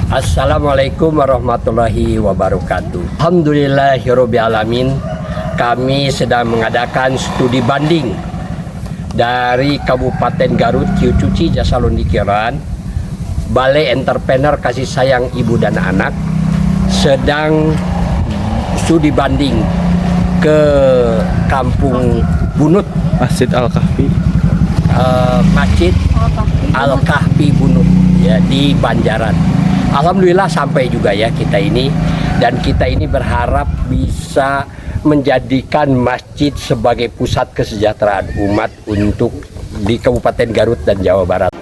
Assalamualaikum warahmatullahi wabarakatuh. Alhamdulillahirrabbilalamin. Kami sedang mengadakan studi banding dari Kabupaten Garut, Ciucuci, Jasalundikiran. Balai Entrepreneur Kasih Sayang Ibu dan Anak sedang studi banding ke Kampung Bunut, Masjid Al-Kahfi, Masjid Al-Kahfi Bunut ya, di Banjaran. Alhamdulillah sampai juga ya kita ini, dan kita ini berharap bisa menjadikan masjid sebagai pusat kesejahteraan umat untuk di Kabupaten Garut dan Jawa Barat.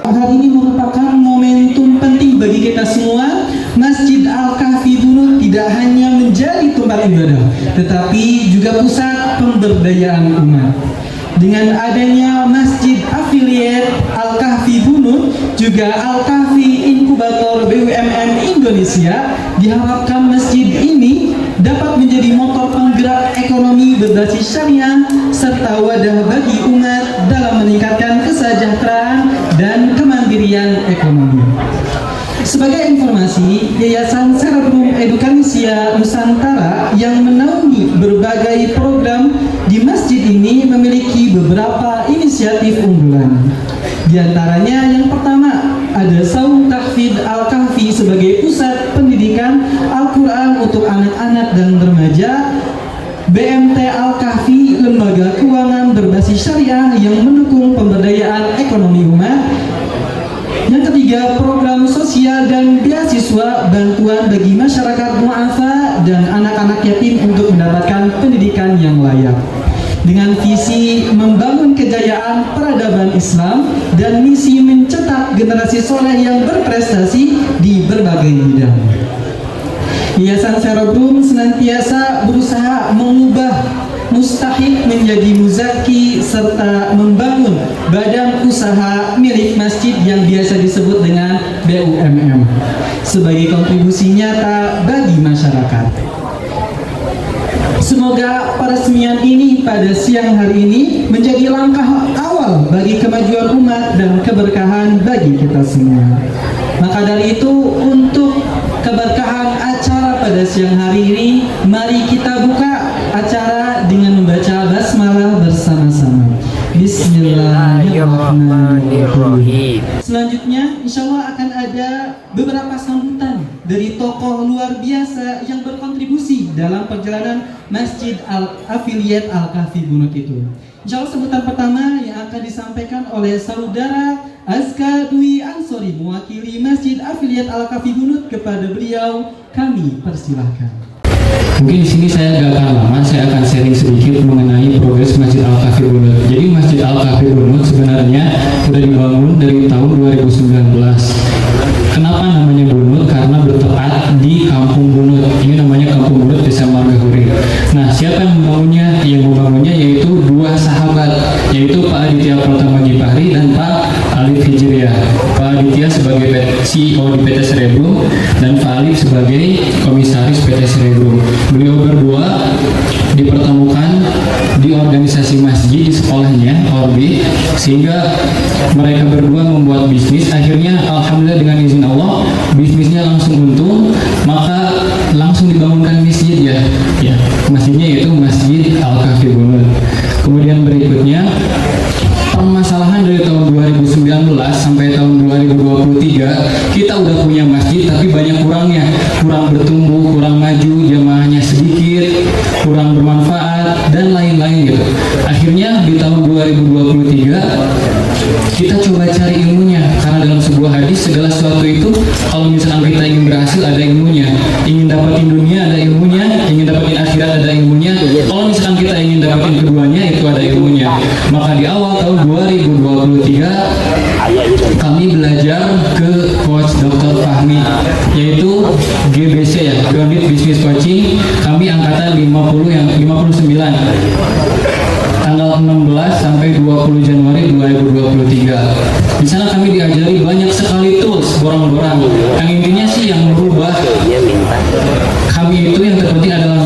Hari ini merupakan momentum penting bagi kita semua. Masjid Al-Kahfi Bunut tidak hanya menjadi tempat ibadah, tetapi juga pusat pemberdayaan umat. Dengan adanya Masjid Afiliat Al-Kahfi Bunut, juga Al-Kahfi Inkubator BUMN Indonesia, diharapkan masjid ini dapat menjadi motor penggerak ekonomi berbasis syariah serta wadah bagi umat dalam meningkatkan kesejahteraan dan kemandirian ekonomi. Sebagai informasi, Yayasan Cerebrum Edukansia Nusantara yang menaungi berbagai program di masjid ini memiliki beberapa inisiatif unggulan. Di antaranya yang pertama, ada Saum Tahfidz Al-Kahfi sebagai pusat pendidikan Al-Quran untuk anak-anak dan remaja. BMT Al-Kahfi, lembaga keuangan berbasis syariah yang mendukung pemberdayaan ekonomi umat. Yang ketiga, program sosial dan beasiswa bantuan bagi masyarakat mu'afa dan anak-anak yatim untuk mendapatkan pendidikan yang layak. Dengan visi membangun kejayaan peradaban Islam dan misi mencetak generasi soleh yang berprestasi di berbagai bidang. Yayasan Cerebrum senantiasa berusaha mengubah mustahik menjadi muzaki serta membangun badan usaha milik masjid yang biasa disebut dengan BUMN sebagai kontribusi nyata bagi masyarakat. Semoga peresmian ini pada siang hari ini menjadi langkah awal bagi kemajuan umat dan keberkahan bagi kita semua. Maka dari itu, untuk keberkahan acara pada siang hari ini, mari kita buka acara dengan membaca basmalah bersama-sama. Bismillahirrahmanirrahim. Selanjutnya, insya Allah akan ada beberapa sambutan dari tokoh luar biasa yang berkontribusi dalam perjalanan Masjid Al-Afiliat Al-Kahfi Bunut itu. Insya Allah sambutan pertama yang akan disampaikan oleh saudara Azka Dwi Ansori, mewakili Masjid Afiliat Al-Kahfi Bunut. Kepada beliau kami persilahkan. Mungkin di sini saya gak akan lama, saya akan sharing sedikit mengenai progres Masjid Al-Kahfi Bunut. Jadi Masjid Al-Kahfi Bunut sebenarnya sudah dibangun dari tahun 2019. Kenapa namanya Bunut? Karena bertempat di Kampung Bunut. Ini namanya Kampung Bunut, Desa Margahuri. Nah, siapa yang membangunnya? Yang membangunnya yaitu dua sahabat, yaitu Pak Aditya Pratama Gipari dan Pak Alif Hijriah. Pak Aditya sebagai CEO di PT Cerebrum dan Pak Alif sebagai komisaris PT Cerebrum. Beliau berdua dipertemukan di organisasi masjid di sekolahnya, Orbi, sehingga mereka berdua membuat bisnis. Akhirnya alhamdulillah dengan izin Allah bisnisnya langsung untung, maka langsung dibangunkan masjid ya. Masjidnya yaitu Masjid Al-Kahfi Bunut. Kemudian berikutnya, permasalahan dari tahun 2019 sampai tahun 2023 kita udah punya masjid tapi banyak kurangnya, kurang bertumbuh, kurang maju, jamaahnya sedikit, kurang bermanfaat dan lain-lain gitu. Akhirnya di tahun 2023 kita coba cari ilmunya, karena dalam sebuah hadis segala sesuatu itu kalau misalkan kita ingin berhasil ada ilmunya, ingin dapatin dunia ada ilmunya, ingin dapatin akhirat ada ilmunya. Kalau misalkan kita ingin dapatin keduanya itu ada ilmunya. Maka di awal tahun 2023 kami belajar ke coach Dr. Fahmi, yaitu GBC ya, Grounded Business Coaching. Kami angkatan 59 tanggal 16 sampai 20 Januari 2023. Di sana kami diajari banyak sekali tools borang-borang. Yang intinya sih yang merubah kami itu yang terpenting adalah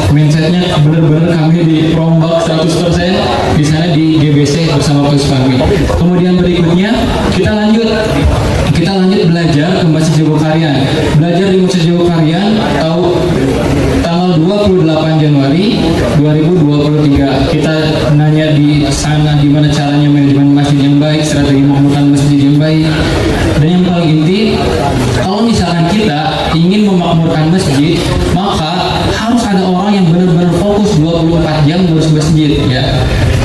mindsetnya benar-benar kami dirombak 100% di sana di GBC bersama Coach Fahmi. Kemudian berikutnya kita lanjut belajar ke Masjid Jogokarian. Belajar di Masjid Jogokarian tanggal 28 Januari 2023. Kita nanya di sana gimana caranya manajemen masjid yang baik, strategi memakmurkan masjid yang baik. Dan yang paling inti, kalau misalkan kita ingin memakmurkan masjid, maka harus ada orang yang benar-benar fokus 24 jam ngurus masjid ya.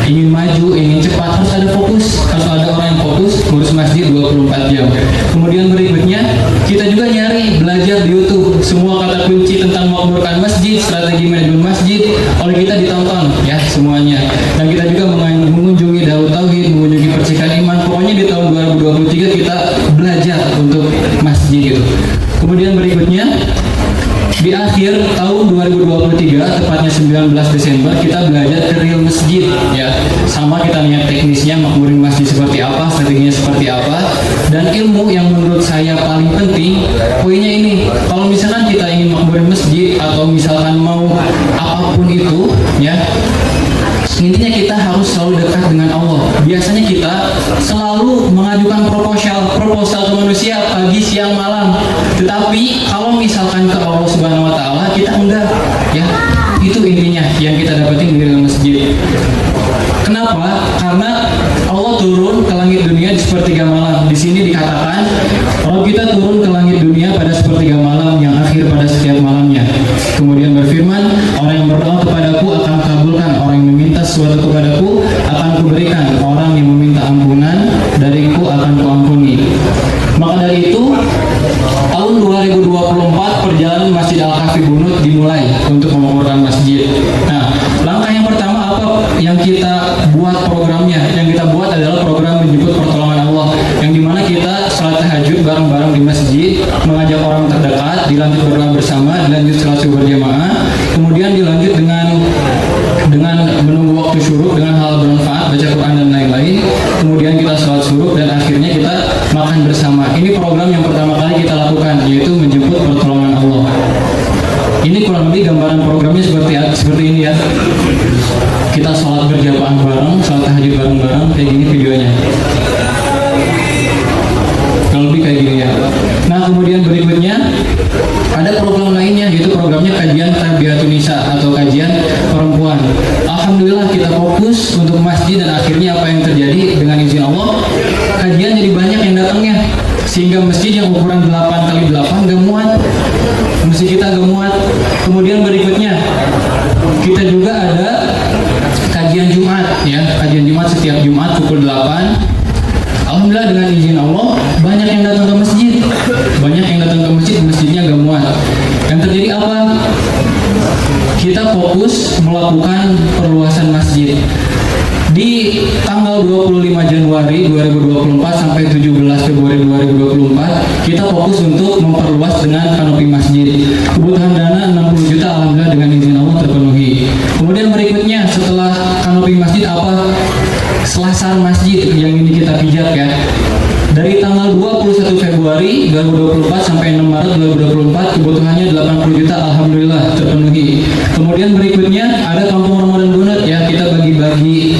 Ingin maju, ingin cepat, harus ada fokus, harus ada orang yang fokus ngurus masjid 24 jam. Kemudian berikutnya kita juga nyari belajar di YouTube semua kata kunci tentang memakmurkan masjid, strategi manajemen masjid oleh kita ditonton ya semuanya. Dan kita juga mengunjungi Darut Tauhid, mengunjungi Percikan Iman. Pokoknya di tahun 2023 kita belajar untuk masjid gitu. Kemudian berikutnya di akhir tahun 2023, tepatnya 19 Desember, kita belajar ke real masjid ya. Sama kita lihat teknisnya makmurin masjid seperti apa, strateginya seperti apa. Dan ilmu yang menurut saya paling penting, poinnya ini, kalau misalkan kita ingin makmurin masjid atau misalkan mau apapun itu ya, intinya kita harus selalu dekat dengan Allah. Biasanya kita selalu mengajukan proposal ke manusia pagi, siang, malam. Tetapi kalau misalkan ke Allah Subhanahu wa taala kita enggak ya. Itu intinya yang kita dapetin di dalam masjid. Kenapa? Karena Allah turun ke langit dunia di sepertiga malam. Di sini dikatakan kalau kita turun ke langit dunia pada sepertiga malam yang akhir pada setiap malamnya. Kemudian berfirman, orang yang berdoa kepadaku akan kabulkan, orang yang meminta sesuatu kepadaku akan kuberikan, orang yang meminta ampunan dariku akan kuampuni. Maka dari itu tahun 2024 perjalanan Masjid Al-Kahfi Bunut dimulai untuk memakmurkan masjid. Nah, langkah yang pertama apa yang kita buat programnya? Yang kita buat adalah program menjemput pertolongan Allah, yang dimana kita salat tahajud bareng-bareng di masjid, mengajak orang terdekat, dilanjut berdoa bersama, dilanjut salat subuh berjamaah, kemudian dilanjut dengan menunggu waktu syuruk dengan hal bermanfaat, baca Quran dan lain-lain. Kemudian kita sholat syuruk dan akhirnya kita makan bersama. Ini program yang pertama kali kita lakukan, yaitu menjemput pertolongan Allah. Ini kurang lebih gambaran programnya seperti ini ya. Kita sholat berjamaah bareng, sholat tahajud bareng-bareng, kayak gini videonya. Kalau lebih kayak gini ya. Nah, kemudian berikutnya ada program lainnya, yaitu programnya kajian Tarbiyatun Nisa atau kajian perempuan. Alhamdulillah kita fokus untuk masjid dan akhirnya apa yang terjadi dengan izin Allah, kajian jadi banyak yang datangnya sehingga masjid yang ukuran 8x8 gak muat, masjid kita gak muat. Kemudian berikutnya kita juga ada kajian Jumat ya, kajian Jumat setiap Jumat pukul 8. Alhamdulillah dengan izin Allah banyak yang datang ke masjid, masjidnya gak muat. Yang terjadi apa? Kita fokus melakukan perluasan masjid. Di tanggal 25 Januari 2024 sampai 17 Februari 2024 kita fokus untuk memperluas dengan kanopi masjid. Kebutuhan dana 60 juta alhamdulillah dengan izin Allah terpenuhi. Kemudian berikutnya setelah kanopi masjid apa? Selasar masjid yang ini kita pijat ya. Dari tanggal 21 Februari 2024 sampai 6 Maret 2024 kebutuhannya 80 juta alhamdulillah terpenuhi. Kemudian berikutnya ada Kampung Ramadan Bunut ya, kita bagi-bagi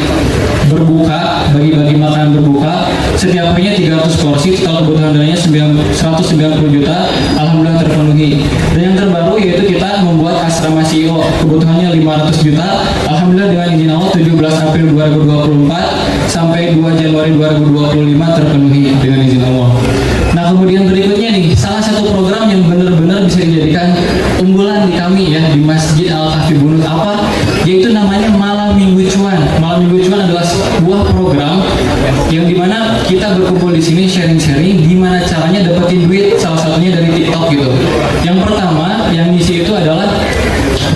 berbuka, bagi-bagi makanan berbuka. Setiap harinya 300 porsi, kalau kebutuhan dananya 190 juta alhamdulillah terpenuhi. Dan yang terbaru yaitu kita membuat asrama CEO, kebutuhannya 500 juta alhamdulillah dengan izin Allah 17 April 2024 sampai 2 Januari 2025 terpenuhi dengan izin Allah. Nah, kemudian berikutnya nih, salah satu program yang benar-benar bisa dijadikan unggulan di kami ya di Masjid Al-Kahfi Bunut apa? Yaitu namanya Malam Minggu Cuan. Malam Minggu Cuan adalah sebuah program yang dimana kita berkumpul di sini sharing-sharing gimana caranya dapetin duit, salah satunya dari TikTok gitu. Yang pertama yang ngisi itu adalah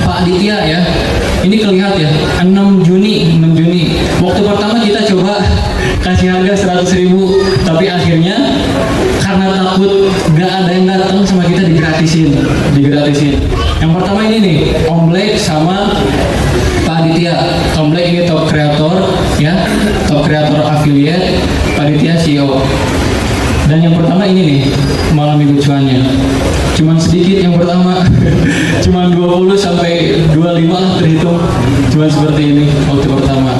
Pak Aditya ya. Ini kelihatan ya, 6 Juni. Waktu pertama kita coba kasih harga 100.000, tapi akhirnya karena takut gak ada yang datang sama kita digratisin. Yang pertama ini nih, Omblek sama Pak Aditya. Omblek ini top kreator ya, top kreator affiliate, Pak Aditya CEO. Dan yang pertama ini nih, Malam Minggu Cuannya. Cuman sedikit yang pertama. Cuma 20 sampai 25 lah terhitung. Cuma seperti ini waktu pertama.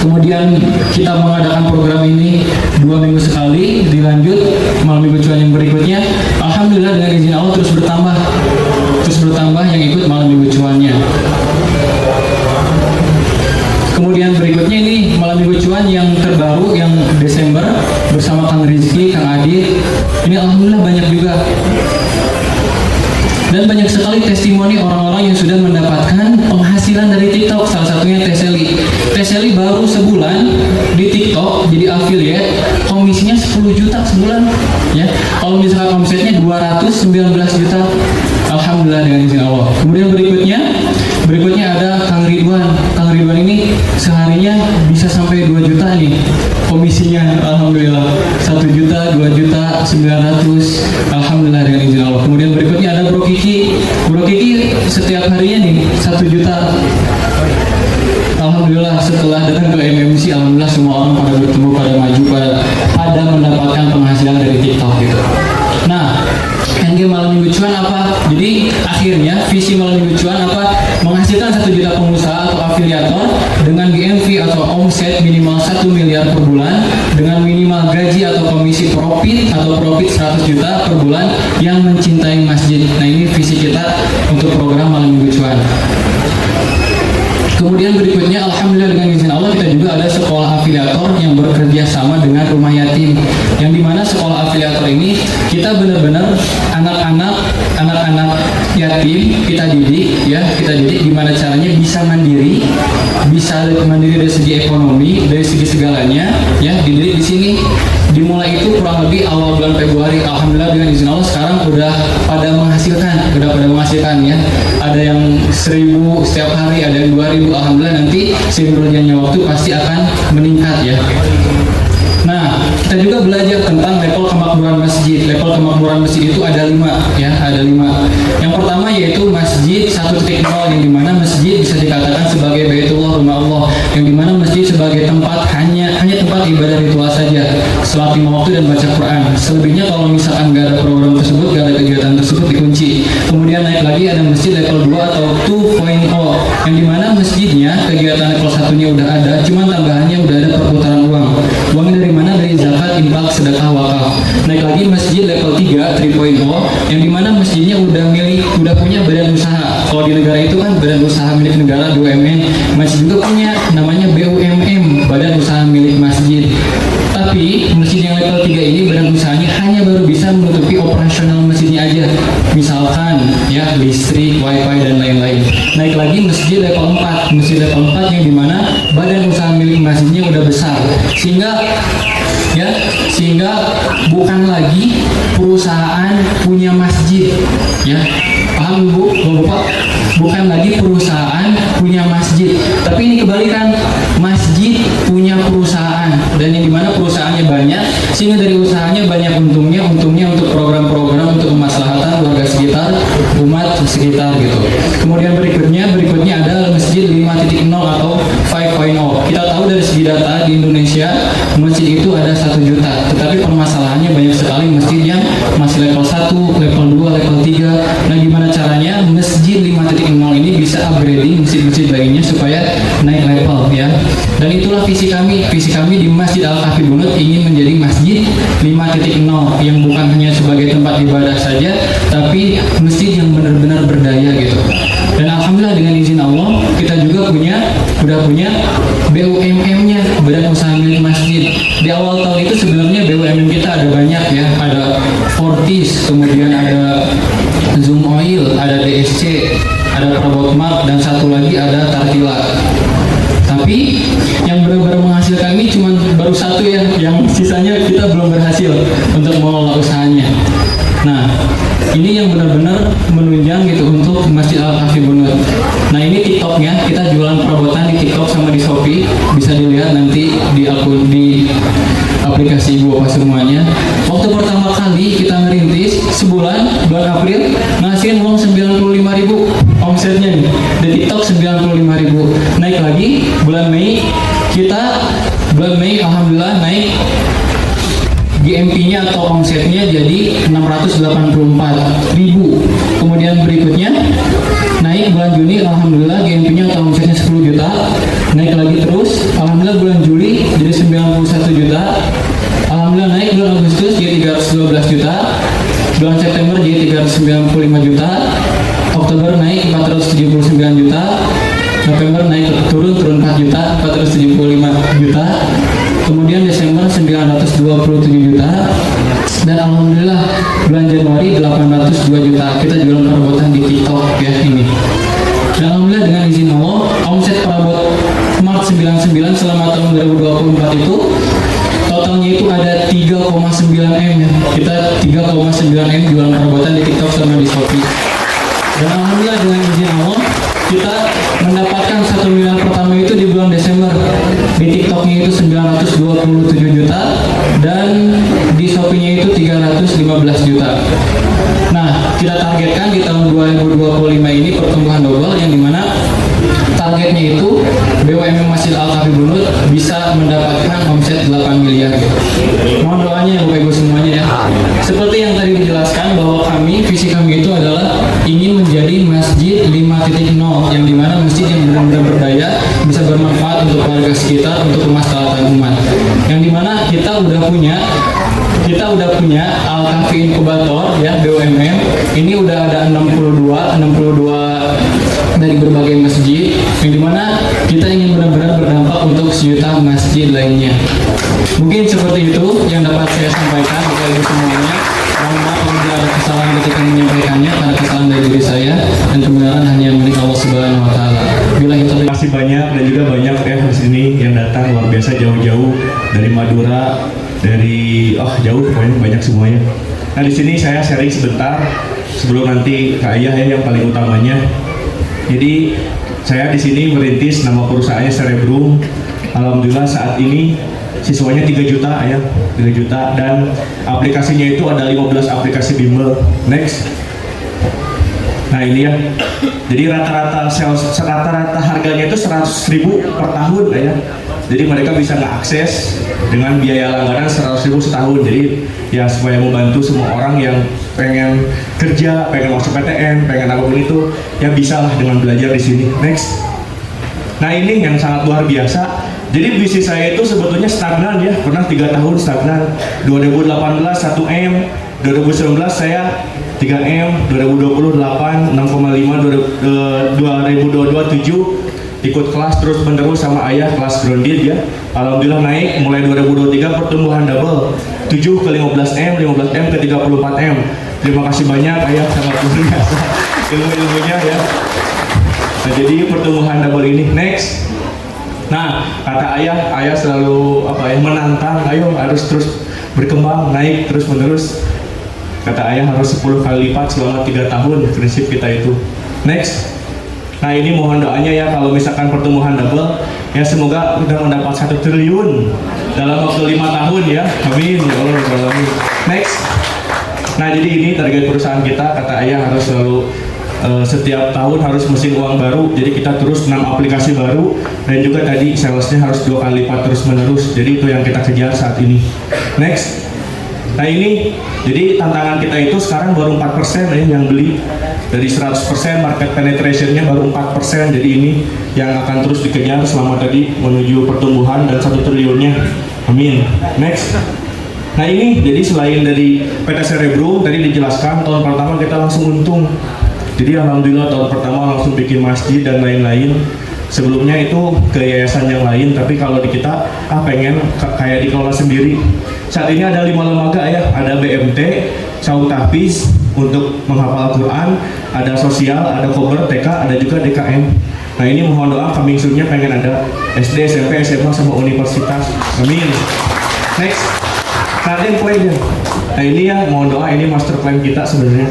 Kemudian kita mengadakan program ini 2 minggu sekali, dilanjut malam minggu cuan yang berikutnya. Alhamdulillah dengan izin Allah terus bertambah yang ikut malam minggu cuannya. Kemudian berikutnya ini malam minggu cuan yang terbaru yang Desember bersama Kang Rizky, Kang Adit. Ini alhamdulillah banyak juga. Dan banyak sekali testimoni orang-orang yang sudah mendapatkan penghasilan dari TikTok. Salah satunya Teseli. Teseli baru sebulan di TikTok jadi affiliate, komisinya 10 juta sebulan. Ya, kalau misalkan omsetnya 219 juta, alhamdulillah dengan izin Allah. Kemudian berikutnya ada Kang Ridwan. Kang Ridwan ini seharinya bisa sampai 2 juta nih komisinya, alhamdulillah. 1 juta, 2 juta, 900, alhamdulillah dengan izin Allah. Kemudian berikutnya ada Bro Kiki. Bro Kiki setiap harinya nih 1 juta. Alhamdulillah setelah datang ke MMC, alhamdulillah semua orang pada bertemu, pada maju, pada mendapatkan penghasilan dari TikTok gitu. Nah, endgame malam minggu cuan apa? Jadi akhirnya visi malam minggu cuan apa? Menghasilkan 1 juta pengusaha atau afiliator dengan GMV atau omset minimal 1 miliar per bulan, dengan minimal gaji atau komisi profit 100 juta per bulan yang mencintai masjid. Nah, ini visi kita untuk program malam minggu cuan. Kemudian berikutnya, alhamdulillah dengan izin Allah kita juga ada sekolah afiliator yang bekerja sama dengan rumah yatim, yang dimana sekolah afiliator ini kita benar-benar anak-anak yatim kita didik gimana caranya bisa mandiri dari segi ekonomi, dari segi segalanya, ya dididik di sini. Dimulai itu kurang lebih awal bulan Februari, alhamdulillah dengan izin Allah sekarang udah pada menghasilkan ya. Ada yang 1.000 setiap hari, ada yang 2.000, alhamdulillah nanti seiring berjalannya waktu pasti akan meningkat ya. Nah, kita juga belajar tentang level kemakmuran masjid. Level kemakmuran masjid itu ada 5 ya, ada 5. Yang pertama yaitu masjid 1.0, yang dimana masjid bisa dikatakan sebagai Baitullah, rumah Allah, yang dimana masjid sebagai tempat hanya tempat ibadah ritual saja, salat 5 waktu dan baca Quran. Selebihnya kalau misalkan nggak ada program tersebut, nggak ada kegiatan tersebut, dikunci. Kemudian naik lagi ada masjid level 2 atau 2.0, yang dimana masjidnya kegiatan level 1-nya udah ada, cuman tambahannya udah ada perputaran uang. Uangnya dari mana? Dari zakat, infak, sedekah, wakaf. Naik lagi masjid level 3 3.0, yang dimana masjidnya udah punya badan usaha. Kalau di negara itu kan badan usaha milik negara BUMN, masjid juga punya namanya BUMM, badan usaha milik masjid. Tapi masjid yang level 3 ini badan usahanya hanya baru bisa menutupi operasional masjidnya aja, misalkan ya listrik, wifi dan lain-lain. Naik lagi masjid level 4, yang dimana badan usaha milik masjidnya udah besar, sehingga bukan lagi perusahaan punya masjid ya. Paham Bu, Bapak? Bukan lagi perusahaan punya masjid, tapi ini kebalikan, masjid punya perusahaan, dan yang dimana perusahaannya banyak, sehingga dari usahanya banyak untungnya untuk program-program untuk kemaslahatan warga sekitar, umat sekitar gitu. Kemudian berikutnya ada masjid 5.0 atau 5.0. Kita tahu dari segi data di Indonesia masjid itu ada 1 juta, tetapi permasalahannya banyak sekali masjid yang masih level 1, level 2, level 3. Nah, gimana caranya masjid 5.0 ini bisa upgrading masjid-masjid lainnya supaya naik level ya. Dan itulah visi kami di Masjid Al-Kahfi Bunut, ingin menjadi masjid 5.0 yang bukan hanya sebagai tempat ibadah saja, tapi masjid yang benar-benar berdaya gitu. Dan alhamdulillah dengan izin Allah kita juga udah punya BUMM-nya, badan usaha milik masjid. Di awal tahun itu sebenarnya BUMM kita ada banyak ya, ada Fortis, kemudian ada Zoom Oil, ada DSC, ada Probotmark, dan satu lagi ada Tartila. Tapi yang benar-benar menghasilkan ini cuma baru 1 ya, yang sisanya kita belum berhasil untuk mengelola usahanya. Nah, ini yang benar-benar menunjang gitu untuk Masjid Al-Kahfi Bunut. Nah, ini TikToknya, kita jualan perabotan di TikTok sama di Shopee, bisa dilihat nanti di aplikasi Ibu Bapak semuanya. Waktu pertama kali kita ngerintis bulan April ngasihin uang 95.000 omsetnya nih di TikTok, 95.000. Naik lagi bulan Mei alhamdulillah naik GMP GMP-nya atau omsetnya jadi 684.000. Kemudian berikutnya naik bulan Juni, alhamdulillah GMP-nya atau omsetnya 10 juta. Naik lagi terus, alhamdulillah bulan Juli jadi 91 juta. Alhamdulillah naik bulan Agustus jadi 312 juta. Bulan September jadi 395 juta. Oktober naik 479 juta. November naik turun 4 juta, 475 juta. Kemudian Desember 927 juta. Dan alhamdulillah bulan Januari 802 juta. Kita jualan perabotan di TikTok ya ini. Dan alhamdulillah dengan izin Allah, omset perabot Smart 99 selama tahun 2024 itu totalnya itu ada 3,9 M ya. Kita 3,9 M jualan perabotan di TikTok sama di Shopee. Dan alhamdulillah dengan izin Allah kita mendapatkan 1 miliar pertama itu di bulan Desember. Di TikToknya itu 927 juta dan di Shopee-nya itu 315 juta. Nah, kita targetkan di tahun 2025 ini pertumbuhan double yang dimana targetnya itu BUMN Masjid Al-Kahfi Bunut bisa mendapatkan omset 8 miliar. Mohon doanya ya Bapak Ibu semuanya ya. Seperti yang tadi dijelaskan bahwa visi kami itu adalah ingin menjadi masjid 5.0 yang dimana masjid yang benar-benar berdaya, bisa bermanfaat untuk warga sekitar, untuk kemaslahatan umat. Yang dimana kita udah punya Al-Kahfi Inkubator ya BUMN. Ini udah ada 62 dari berbagai masjid yang dimana kita ingin benar-benar berdampak untuk sejuta masjid lainnya. Mungkin seperti itu yang dapat saya sampaikan kepada ibu semuanya. Mohon maaf apabila ada kesalahan ketika menyampaikannya, karena kesalahan dari diri saya dan kebenaran hanya milik Allah Subhanahu Wa Taala. Terima kasih banyak dan juga banyak ya di sini yang datang luar biasa jauh-jauh dari Madura, dari jauh pokoknya banyak semuanya. Nah di sini saya sharing sebentar sebelum nanti Kak Ayah ya yang paling utamanya. Jadi saya di sini merintis, nama perusahaannya Cerebrum. Alhamdulillah saat ini siswanya 3 juta ya, 3 juta dan aplikasinya itu ada 15 aplikasi bimbel. Next. Nah ini ya. Jadi rata-rata harganya itu 100.000 per tahun ya. Jadi mereka bisa mengakses dengan biaya langganan 100.000 setahun. Jadi ya supaya membantu semua orang yang pengen kerja, pengen masuk PTN, pengen apapun itu, ya bisa lah dengan belajar di sini. Next. Nah ini yang sangat luar biasa. Jadi bisnis saya itu sebetulnya stagnan ya, pernah 3 tahun stagnan. 2018 1M, 2019 saya 3M, 2020 8, 6,5, 2022 7. Ikut kelas terus menerus sama ayah, kelas grounded ya. Alhamdulillah naik mulai 2023 pertumbuhan double 7 ke 15M, 15M ke 34M. Terima kasih banyak ayah, sangat luar biasa ilmu-ilmunya ya. Nah, jadi pertumbuhan double ini. Next. Nah, kata ayah selalu menantang, ayo harus terus berkembang, naik terus menerus. Kata ayah harus 10 kali lipat selama 3 tahun, prinsip kita itu. Next. Nah ini mohon doanya ya kalau misalkan pertumbuhan double ya semoga kita mendapat 1 triliun dalam waktu 5 tahun ya, amin ya Allah. Next. Nah jadi ini target perusahaan kita, kata ayah harus selalu setiap tahun harus mesin uang baru, jadi kita terus 6 aplikasi baru dan juga tadi salesnya harus 2 kali lipat terus menerus, jadi itu yang kita kejar saat ini. Next. Nah ini, jadi tantangan kita itu sekarang baru 4% ya yang beli. Dari 100% market penetration-nya baru 4%. Jadi ini yang akan terus dikejar selama tadi menuju pertumbuhan dan 1 triliunnya. Amin. Next. Nah ini, jadi selain dari PT Cerebrum tadi dijelaskan, tahun pertama kita langsung untung. Jadi alhamdulillah tahun pertama langsung bikin masjid dan lain-lain. Sebelumnya itu ke yayasan yang lain, tapi kalau di kita pengen kayak dikelola sendiri. Saat ini ada 5 lembaga ya, ada BMT, Saung Tahfiz untuk menghafal Al-Quran, ada sosial, ada Kober, TK, ada juga DKM. Nah ini mohon doa coming soon-nya pengen ada SD, SMP, SMA sama universitas. Amin. Next. Nah ini poinnya. Nah ini ya mohon doa, ini master plan kita sebenarnya.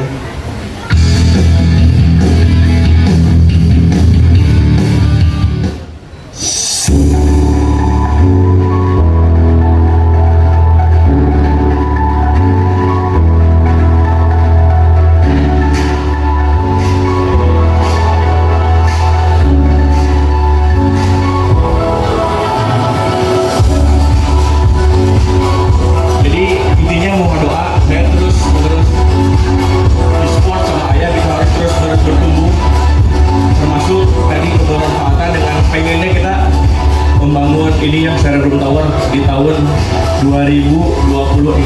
2026.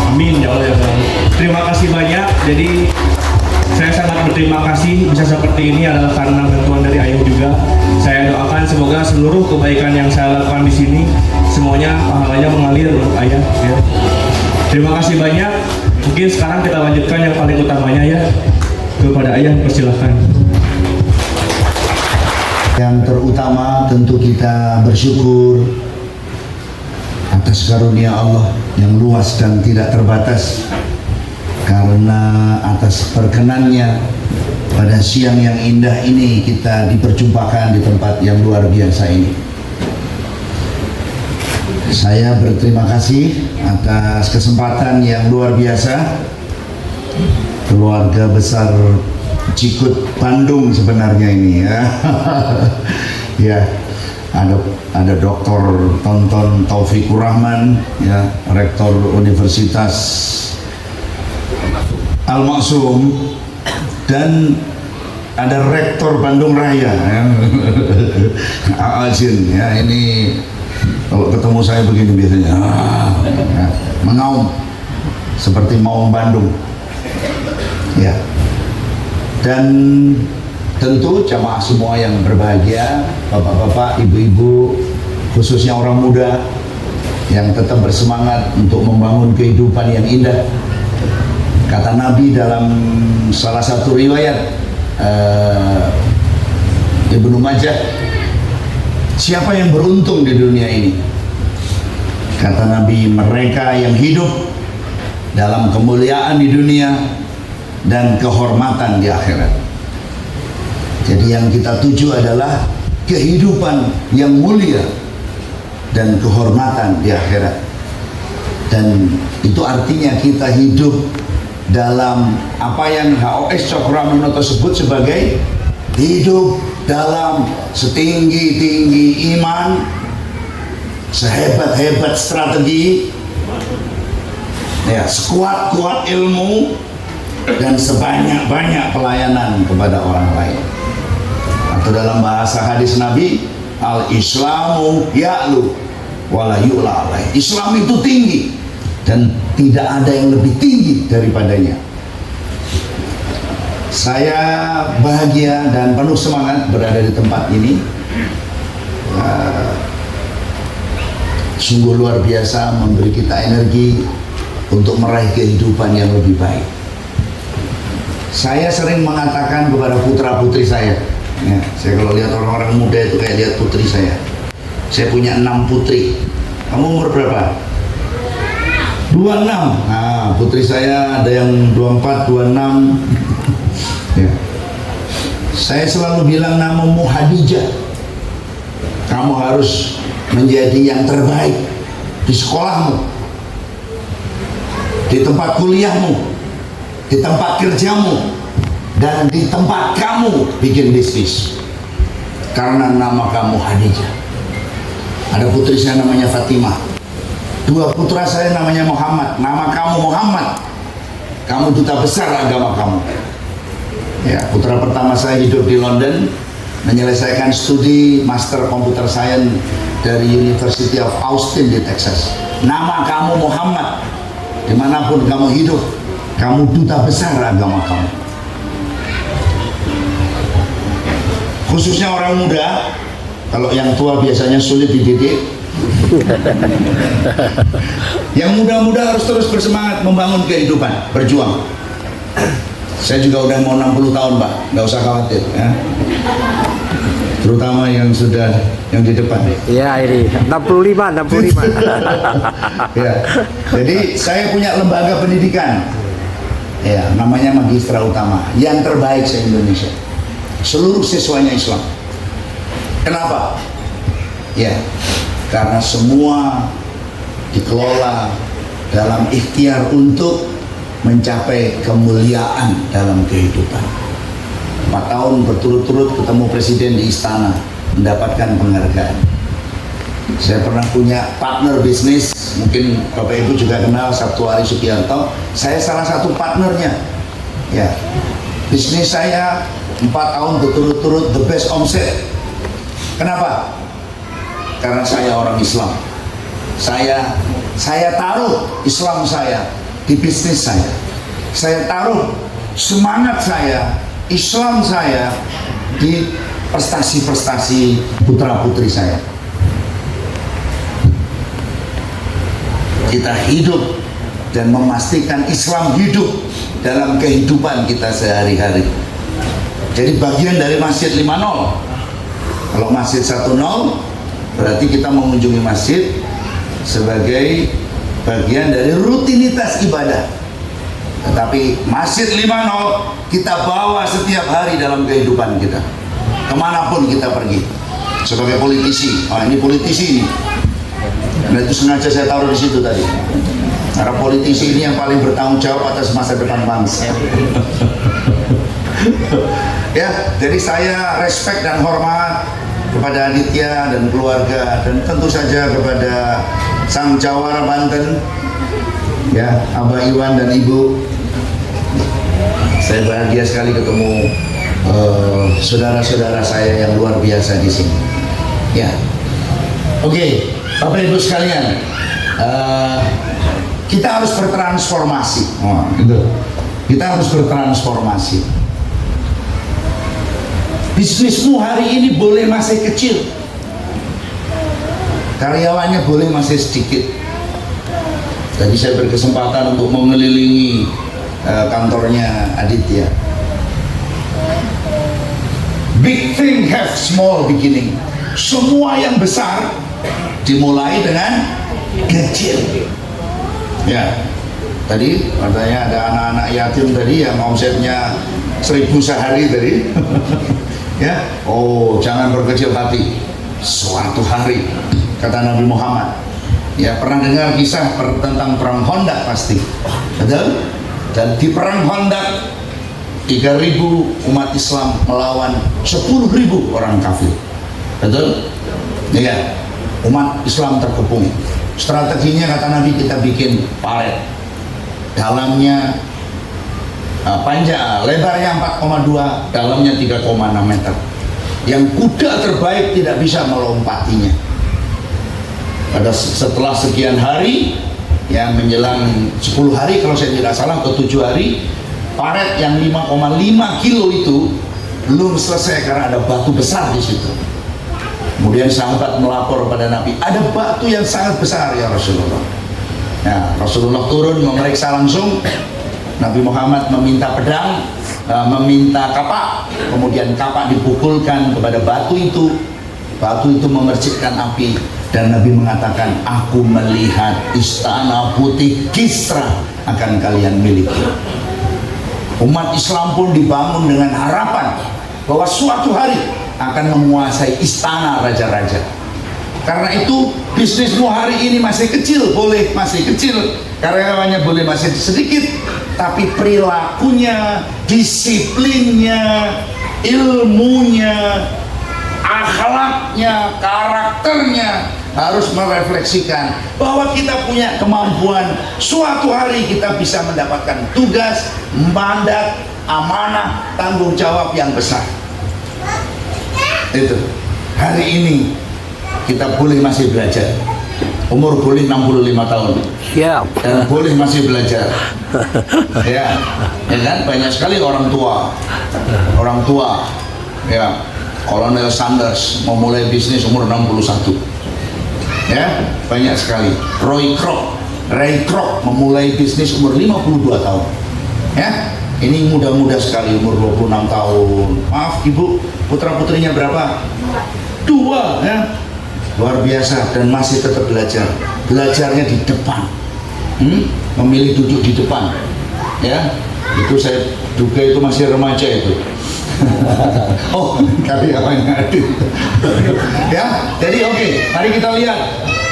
Amin ya Allah ya Bang. Terima kasih banyak. Jadi saya sangat berterima kasih bisa seperti ini adalah karena bantuan dari Ayah juga. Saya doakan semoga seluruh kebaikan yang saya lakukan di sini semuanya pahalanya mengalir untuk Ayah ya. Terima kasih banyak. Mungkin sekarang kita lanjutkan yang paling utamanya ya. Kepada Ayah persilahkan. Yang terutama tentu kita bersyukur atas karunia Allah yang luas dan tidak terbatas, karena atas perkenannya pada siang yang indah ini kita diperjumpakan di tempat yang luar biasa ini. Saya berterima kasih atas kesempatan yang luar biasa. Keluarga besar Cikut Bandung sebenarnya ini ya. Ya, ada Dr. Tonton Taufikur Rahman ya, Rektor Universitas Al-Maksum, dan ada Rektor Bandung Raya ya. Azin ya, ini kalau ketemu saya begini biasanya ya, mengaum seperti maung Bandung ya. Dan tentu jamaah semua yang berbahagia, bapak-bapak, ibu-ibu, khususnya orang muda yang tetap bersemangat untuk membangun kehidupan yang indah. Kata Nabi dalam salah satu riwayat Ibnu Majah, siapa yang beruntung di dunia ini? Kata Nabi, mereka yang hidup dalam kemuliaan di dunia dan kehormatan di akhirat. Jadi yang kita tuju adalah kehidupan yang mulia dan kehormatan di akhirat. Dan itu artinya kita hidup dalam apa yang HOS Cokroaminoto sebut sebagai hidup dalam setinggi-tinggi iman, sehebat-hebat strategi, ya, sekuat-kuat ilmu, dan sebanyak-banyak pelayanan kepada orang lain. Atau dalam bahasa hadis Nabi, al-islamu ya'lu wala yu'la alaih. Islam itu tinggi dan tidak ada yang lebih tinggi daripadanya. Saya bahagia dan penuh semangat berada di tempat ini. Sungguh luar biasa, memberi kita energi untuk meraih kehidupan yang lebih baik. Saya sering mengatakan kepada putra-putri saya, ya, saya kalau lihat orang-orang muda itu kayak lihat putri saya. Saya punya 6 putri. Kamu umur berapa? 26. Nah, putri saya ada yang 24, 26. Ya. Saya selalu bilang namamu Hadijah. Kamu harus menjadi yang terbaik di sekolahmu, di tempat kuliahmu, di tempat kerjamu, dan di tempat kamu bikin bisnis, karena nama kamu Hadijah. Ada putri saya namanya Fatimah, 2 putra saya namanya Muhammad. Nama kamu Muhammad, kamu duta besar agama kamu. Ya, putra pertama saya hidup di London, menyelesaikan studi Master Computer Science dari University of Austin di Texas. Nama kamu Muhammad, dimanapun kamu hidup, kamu duta besar agama kamu. Khususnya orang muda, kalau yang tua biasanya sulit dididik. Yang muda-muda harus terus bersemangat membangun kehidupan, berjuang. Saya juga udah mau 60 tahun, Pak, nggak usah khawatir ya. Terutama yang sudah yang di depan. Ya, ini 65. Ya. Jadi saya punya lembaga pendidikan, ya, namanya Magistra Utama, yang terbaik se-Indonesia. Seluruh siswanya Islam. Kenapa? Ya, karena semua dikelola dalam ikhtiar untuk mencapai kemuliaan dalam kehidupan. 4 tahun berturut-turut ketemu presiden di istana, mendapatkan penghargaan. Saya pernah punya partner bisnis, mungkin Bapak Ibu juga kenal Sabtuari Sugiarto. Saya salah satu partnernya. Ya, bisnis saya 4 tahun berturut-turut the best omset. Kenapa? Karena saya orang Islam. Saya Saya taruh Islam saya di bisnis saya. Saya taruh semangat saya, Islam saya di prestasi-prestasi putra-putri saya. Kita hidup dan memastikan Islam hidup dalam kehidupan kita sehari-hari. Jadi bagian dari Masjid 5.0. Kalau Masjid 1.0 berarti kita mengunjungi masjid sebagai bagian dari rutinitas ibadah. Tetapi Masjid 5.0 kita bawa setiap hari dalam kehidupan kita, kemanapun kita pergi. Sebagai politisi, ini politisi ini. Nah, itu sengaja saya taruh di situ tadi. Karena politisi ini yang paling bertanggung jawab atas masa depan bangsa. Ya, jadi saya respect dan hormat kepada Aditya dan keluarga, dan tentu saja kepada sang jawara Banten, ya, Abah Iwan dan Ibu. Saya bahagia sekali ketemu saudara-saudara saya yang luar biasa di sini. Ya, oke. Bapak Ibu sekalian, kita harus bertransformasi. Kita harus bertransformasi. Bisnismu hari ini boleh masih kecil, karyawannya boleh masih sedikit. Tadi saya berkesempatan untuk mengelilingi kantornya Aditya. Big thing have small beginning. Semua yang besar dimulai dengan kecil. Ya, tadi katanya ada anak-anak yatim tadi yang omsetnya 1.000 sehari tadi. Ya, oh jangan berkecil hati. Suatu hari, kata Nabi Muhammad. Ya, pernah dengar kisah tentang perang Khandaq pasti, betul? Dan di perang Khandaq 3.000 umat Islam melawan 10.000 orang kafir, betul? Iya. Umat Islam terkepung. Strateginya kata Nabi, kita bikin paret, dalamnya panjang, lebarnya 4,2, dalamnya 3,6 meter. Yang kuda terbaik tidak bisa melompatinya. Pada setelah sekian hari, yang menjelang 10 hari kalau saya tidak salah, ke 7 hari, paret yang 5,5 kilo itu belum selesai karena ada batu besar di situ. Kemudian sahabat melapor pada Nabi, ada batu yang sangat besar ya Rasulullah. Nah, Rasulullah turun memeriksa langsung. Nabi Muhammad meminta pedang, meminta kapak, kemudian kapak dipukulkan kepada batu itu. Batu itu memercikkan api, dan Nabi mengatakan, aku melihat istana putih Kisra akan kalian miliki. Umat Islam pun dibangun dengan harapan bahwa suatu hari akan menguasai istana raja-raja. Karena itu bisnismu hari ini masih kecil, boleh masih kecil, karyawannya boleh masih sedikit, tapi perilakunya, disiplinnya, ilmunya, akhlaknya, karakternya harus merefleksikan bahwa kita punya kemampuan suatu hari kita bisa mendapatkan tugas, mandat, amanah, tanggung jawab yang besar. Itu hari ini kita boleh masih belajar. Umur boleh 65 tahun. Siap. Dan boleh masih belajar. Ya kan, banyak sekali orang tua. Ya, Kolonel Sanders memulai bisnis umur 61. Ya, banyak sekali. Ray Kroc memulai bisnis umur 52 tahun. Ya, ini muda-muda sekali, umur 26 tahun. Maaf Ibu, putra-putrinya berapa? 2, ya. Luar biasa, dan masih tetap belajar. Belajarnya di depan. Memilih duduk di depan. Ya, itu saya duga itu masih remaja itu. Oh, karyawannya ada. Ya, jadi oke, mari kita lihat.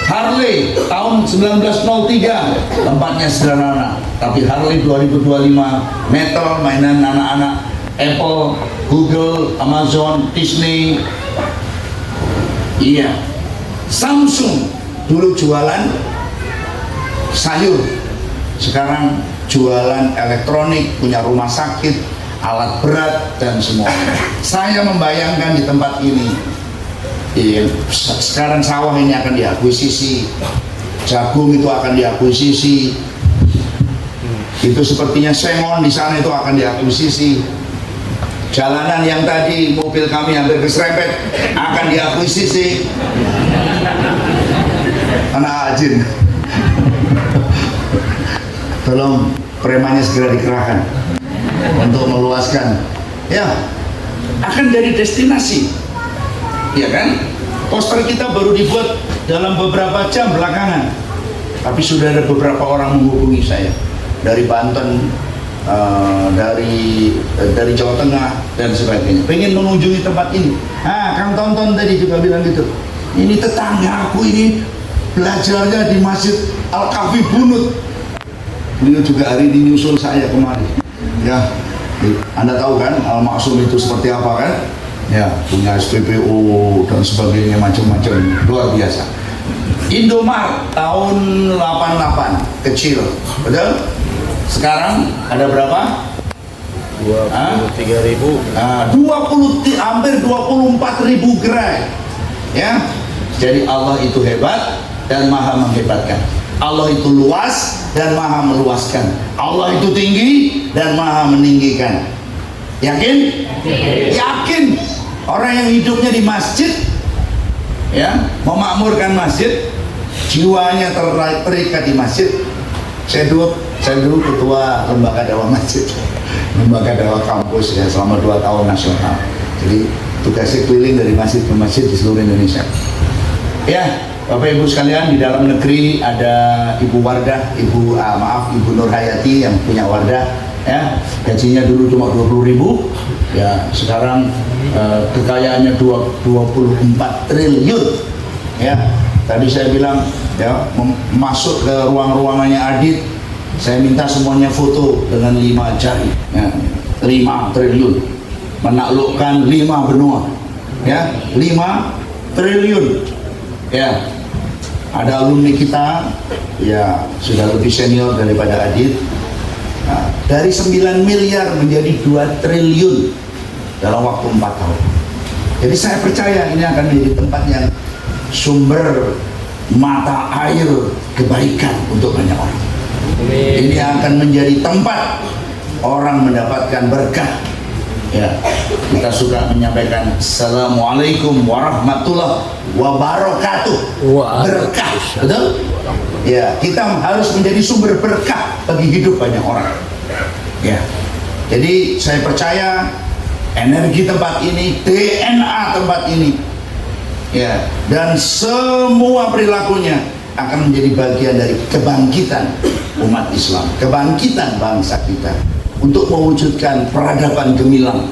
Harley tahun 1903, tempatnya sederhana, tapi Harley 2025, metal, mainan anak-anak, Apple, Google, Amazon, Disney. Iya, Samsung dulu jualan sayur, sekarang jualan elektronik, punya rumah sakit, alat berat, dan semua. Saya membayangkan di tempat ini, sekarang sawah ini akan diakuisisi Jagung itu akan diakuisisi. Itu sepertinya Sengon di sana itu akan diakuisisi. Jalanan yang tadi mobil kami hampir keserempet akan diakuisisi. Anak Ajin. Tolong premannya segera dikerahkan untuk meluaskan. Ya, akan jadi destinasi. Ya kan? Poster kita baru dibuat dalam beberapa jam belakangan, tapi sudah ada beberapa orang menghubungi saya dari Banten, dari Jawa Tengah dan sebagainya, pengen mengunjungi tempat ini. Kang Tonton tadi juga bilang gitu, ini tetangga aku ini belajarnya di Masjid Al-Kahfi Bunut. Beliau juga hari ini nyusul saya kemari. Ya, Anda tahu kan Al-Maksum itu seperti apa kan? Ya, punya SPPU dan sebagainya, macam-macam, luar biasa. Indomart tahun 88 kecil, betul? Sekarang ada berapa? 23.000. 20, hampir 24.000 gerai. Ya, jadi Allah itu hebat dan maha menghebatkan. Allah itu luas dan maha meluaskan. Allah itu tinggi dan maha meninggikan. Yakin? Yakin. Orang yang hidupnya di masjid, ya, memakmurkan masjid, jiwanya terikat di masjid. Saya dulu ketua lembaga dakwah masjid, lembaga dakwah kampus ya selama 2 tahun nasional. Jadi tugasnya keliling dari masjid ke masjid di seluruh Indonesia. Ya, Bapak Ibu sekalian, di dalam negeri ada Ibu Wardah, Ibu Nur Hayati yang punya Wardah, ya, gajinya dulu cuma 20.000, ya sekarang kekayaannya 24 triliun. Ya, tadi saya bilang ya masuk ke ruangannya Adit, saya minta semuanya foto dengan 5 jari, ya, 5 triliun menaklukkan 5 benua, ya, 5 triliun. Ya, ada alumni kita ya sudah lebih senior daripada Adit. Nah, dari 9 miliar menjadi 2 triliun dalam waktu 4 tahun. Jadi saya percaya ini akan menjadi tempat yang sumber mata air kebaikan untuk banyak orang. Ini akan menjadi tempat orang mendapatkan berkah. Ya, kita suka menyampaikan Assalamualaikum warahmatullahi wabarakatuh. Berkah, betul? Ya, kita harus menjadi sumber berkah bagi hidup banyak orang. Ya, jadi saya percaya energi tempat ini, DNA tempat ini, ya, dan semua perilakunya akan menjadi bagian dari kebangkitan umat Islam, kebangkitan bangsa kita untuk mewujudkan peradaban gemilang,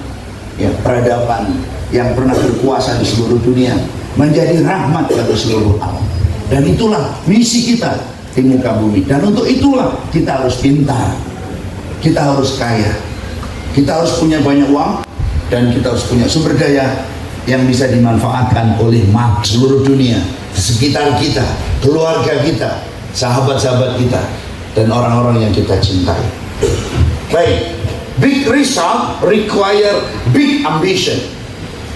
ya, peradaban yang pernah berkuasa di seluruh dunia menjadi rahmat bagi seluruh alam. Dan itulah misi kita di muka bumi. Dan untuk itulah kita harus pintar, kita harus kaya, kita harus punya banyak uang, dan kita harus punya sumber daya yang bisa dimanfaatkan oleh seluruh dunia, sekitar kita, keluarga kita, sahabat-sahabat kita, dan orang-orang yang kita cintai. Baik, big result require big ambition.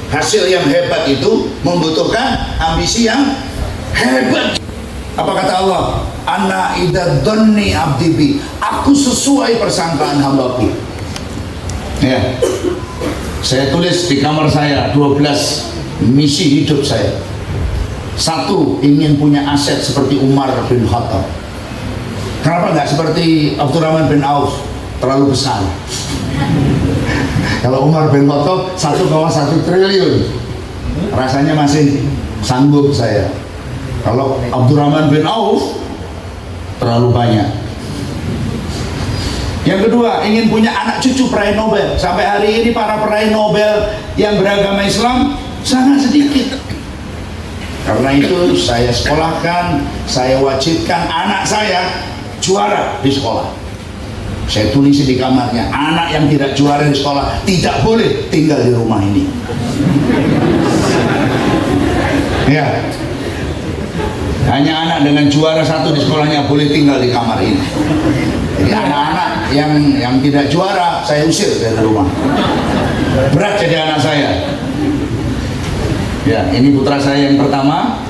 Hasil yang hebat itu membutuhkan ambisi yang hebat. Apa kata Allah? Ana idza dhanni abdi bi, aku sesuai persangkaan hambaku. Ya, saya tulis di kamar saya 12 misi hidup saya. 1, ingin punya aset seperti Umar bin Khattab. Kenapa nggak seperti Abdurrahman bin Auf, terlalu besar? Kalau Umar bin Khattab 1,1 triliun, rasanya masih sanggup saya. Kalau Abdurrahman bin Auf terlalu banyak. Yang kedua, ingin punya anak cucu peraih Nobel. Sampai hari ini para peraih Nobel yang beragama Islam sangat sedikit. Karena itu saya sekolahkan, saya wajibkan anak saya juara di sekolah. Saya tulis di kamarnya, anak yang tidak juara di sekolah tidak boleh tinggal di rumah ini. Ya, hanya anak dengan juara 1 di sekolahnya boleh tinggal di kamar ini. Jadi anak-anak yang tidak juara saya usir dari rumah. Berat jadi anak saya. Ya, ini putra saya yang pertama,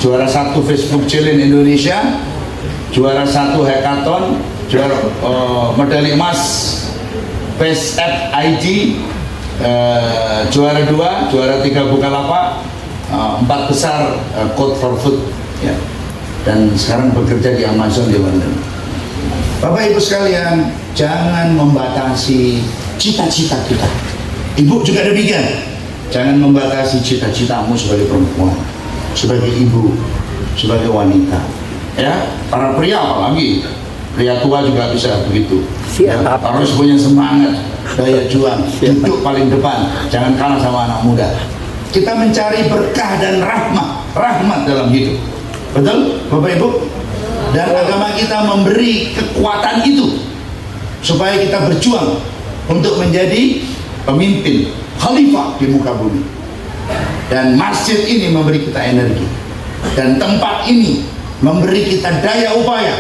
juara 1 Facebook Challenge Indonesia, juara 1 hackathon, juara medali emas Best App ID, juara 2, juara 3 Bukalapak, 4 besar Code for Food, ya. Dan sekarang bekerja di Amazon di London. Bapak Ibu sekalian, jangan membatasi cita-cita kita. Ibu juga demikian. Jangan membatasi cita-citamu sebagai perempuan, sebagai ibu, sebagai wanita. Ya, para pria apalagi, pria tua juga bisa begitu. Ya, harus punya semangat, daya juang, duduk paling depan, jangan kalah sama anak muda. Kita mencari berkah dan rahmat dalam hidup. Betul, Bapak Ibu? Dan agama kita memberi kekuatan itu supaya kita berjuang untuk menjadi pemimpin, khalifah di muka bumi. Dan masjid ini memberi kita energi, dan tempat ini memberi kita daya upaya.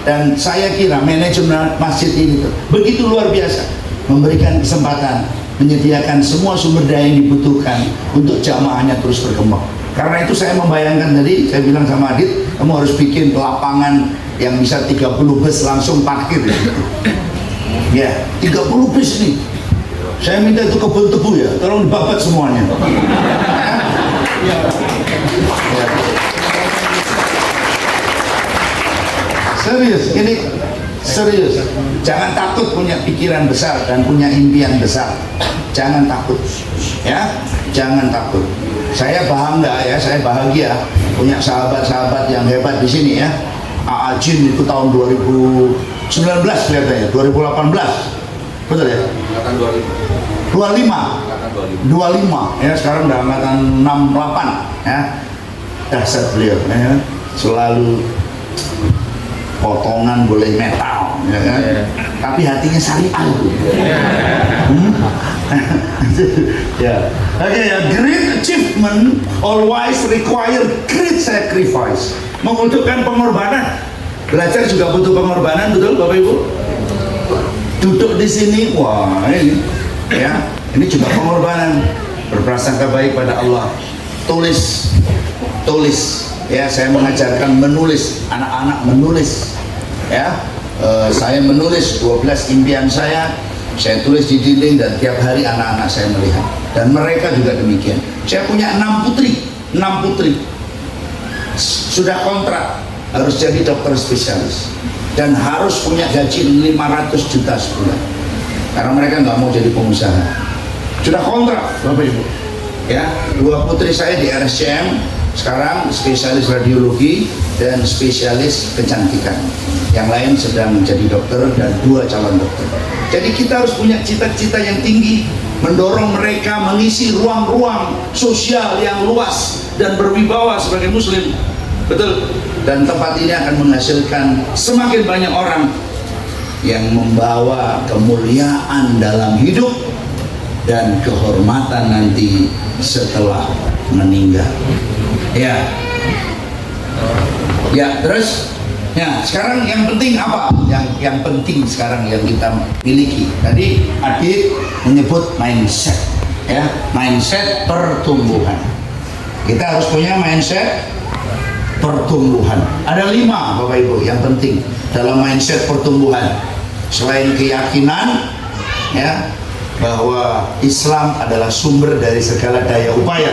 Dan saya kira manajemen masjid ini begitu luar biasa, memberikan kesempatan, menyediakan semua sumber daya yang dibutuhkan untuk jamaahnya terus berkembang. Karena itu saya membayangkan tadi, saya bilang sama Adit, kamu harus bikin lapangan yang bisa 30 bus langsung parkir gitu. Ya, 30 bus nih. Saya minta itu kebun tebu ya, tolong dibabat semuanya. Ya. Serius, ini serius. Jangan takut punya pikiran besar dan punya impian besar. Jangan takut, ya, jangan takut. Saya bangga ya, saya bahagia punya sahabat-sahabat yang hebat di sini ya. AA Jin itu tahun 2019 kelihatannya, 2018, betul ya? 25 ya, sekarang udah angkatan 68 ya. Dahsyat beliau ya, selalu potongan boleh metal ya kan? Tapi hatinya syariah itu. Ya. Oke ya, great achievement always require great sacrifice. Membutuhkan pengorbanan. Belajar juga butuh pengorbanan, betul Bapak Ibu? Duduk di sini, wah ini ya, ini juga pengorbanan. Berprasangka baik pada Allah. Tulis ya, saya mengajarkan menulis, anak-anak menulis ya. Saya menulis 12 impian saya tulis di dinding, dan tiap hari anak-anak saya melihat, dan mereka juga demikian. Saya punya 6 putri sudah kontrak harus jadi dokter spesialis dan harus punya gaji 500 juta sebulan, karena mereka nggak mau jadi pengusaha, sudah kontrak Bapak Ibu ya. 2 putri saya di RSCM sekarang spesialis radiologi dan spesialis kecantikan, yang lain sedang menjadi dokter dan 2 calon dokter. Jadi kita harus punya cita-cita yang tinggi, mendorong mereka mengisi ruang-ruang sosial yang luas dan berwibawa sebagai muslim, betul. Dan tempat ini akan menghasilkan semakin banyak orang yang membawa kemuliaan dalam hidup dan kehormatan nanti setelah meninggal. Ya, terus, ya sekarang yang penting apa? Yang penting sekarang yang kita miliki. Tadi Adit menyebut mindset, ya, mindset pertumbuhan. Kita harus punya mindset pertumbuhan. Ada 5 Bapak Ibu yang penting dalam mindset pertumbuhan. Selain keyakinan, ya, bahwa Islam adalah sumber dari segala daya upaya,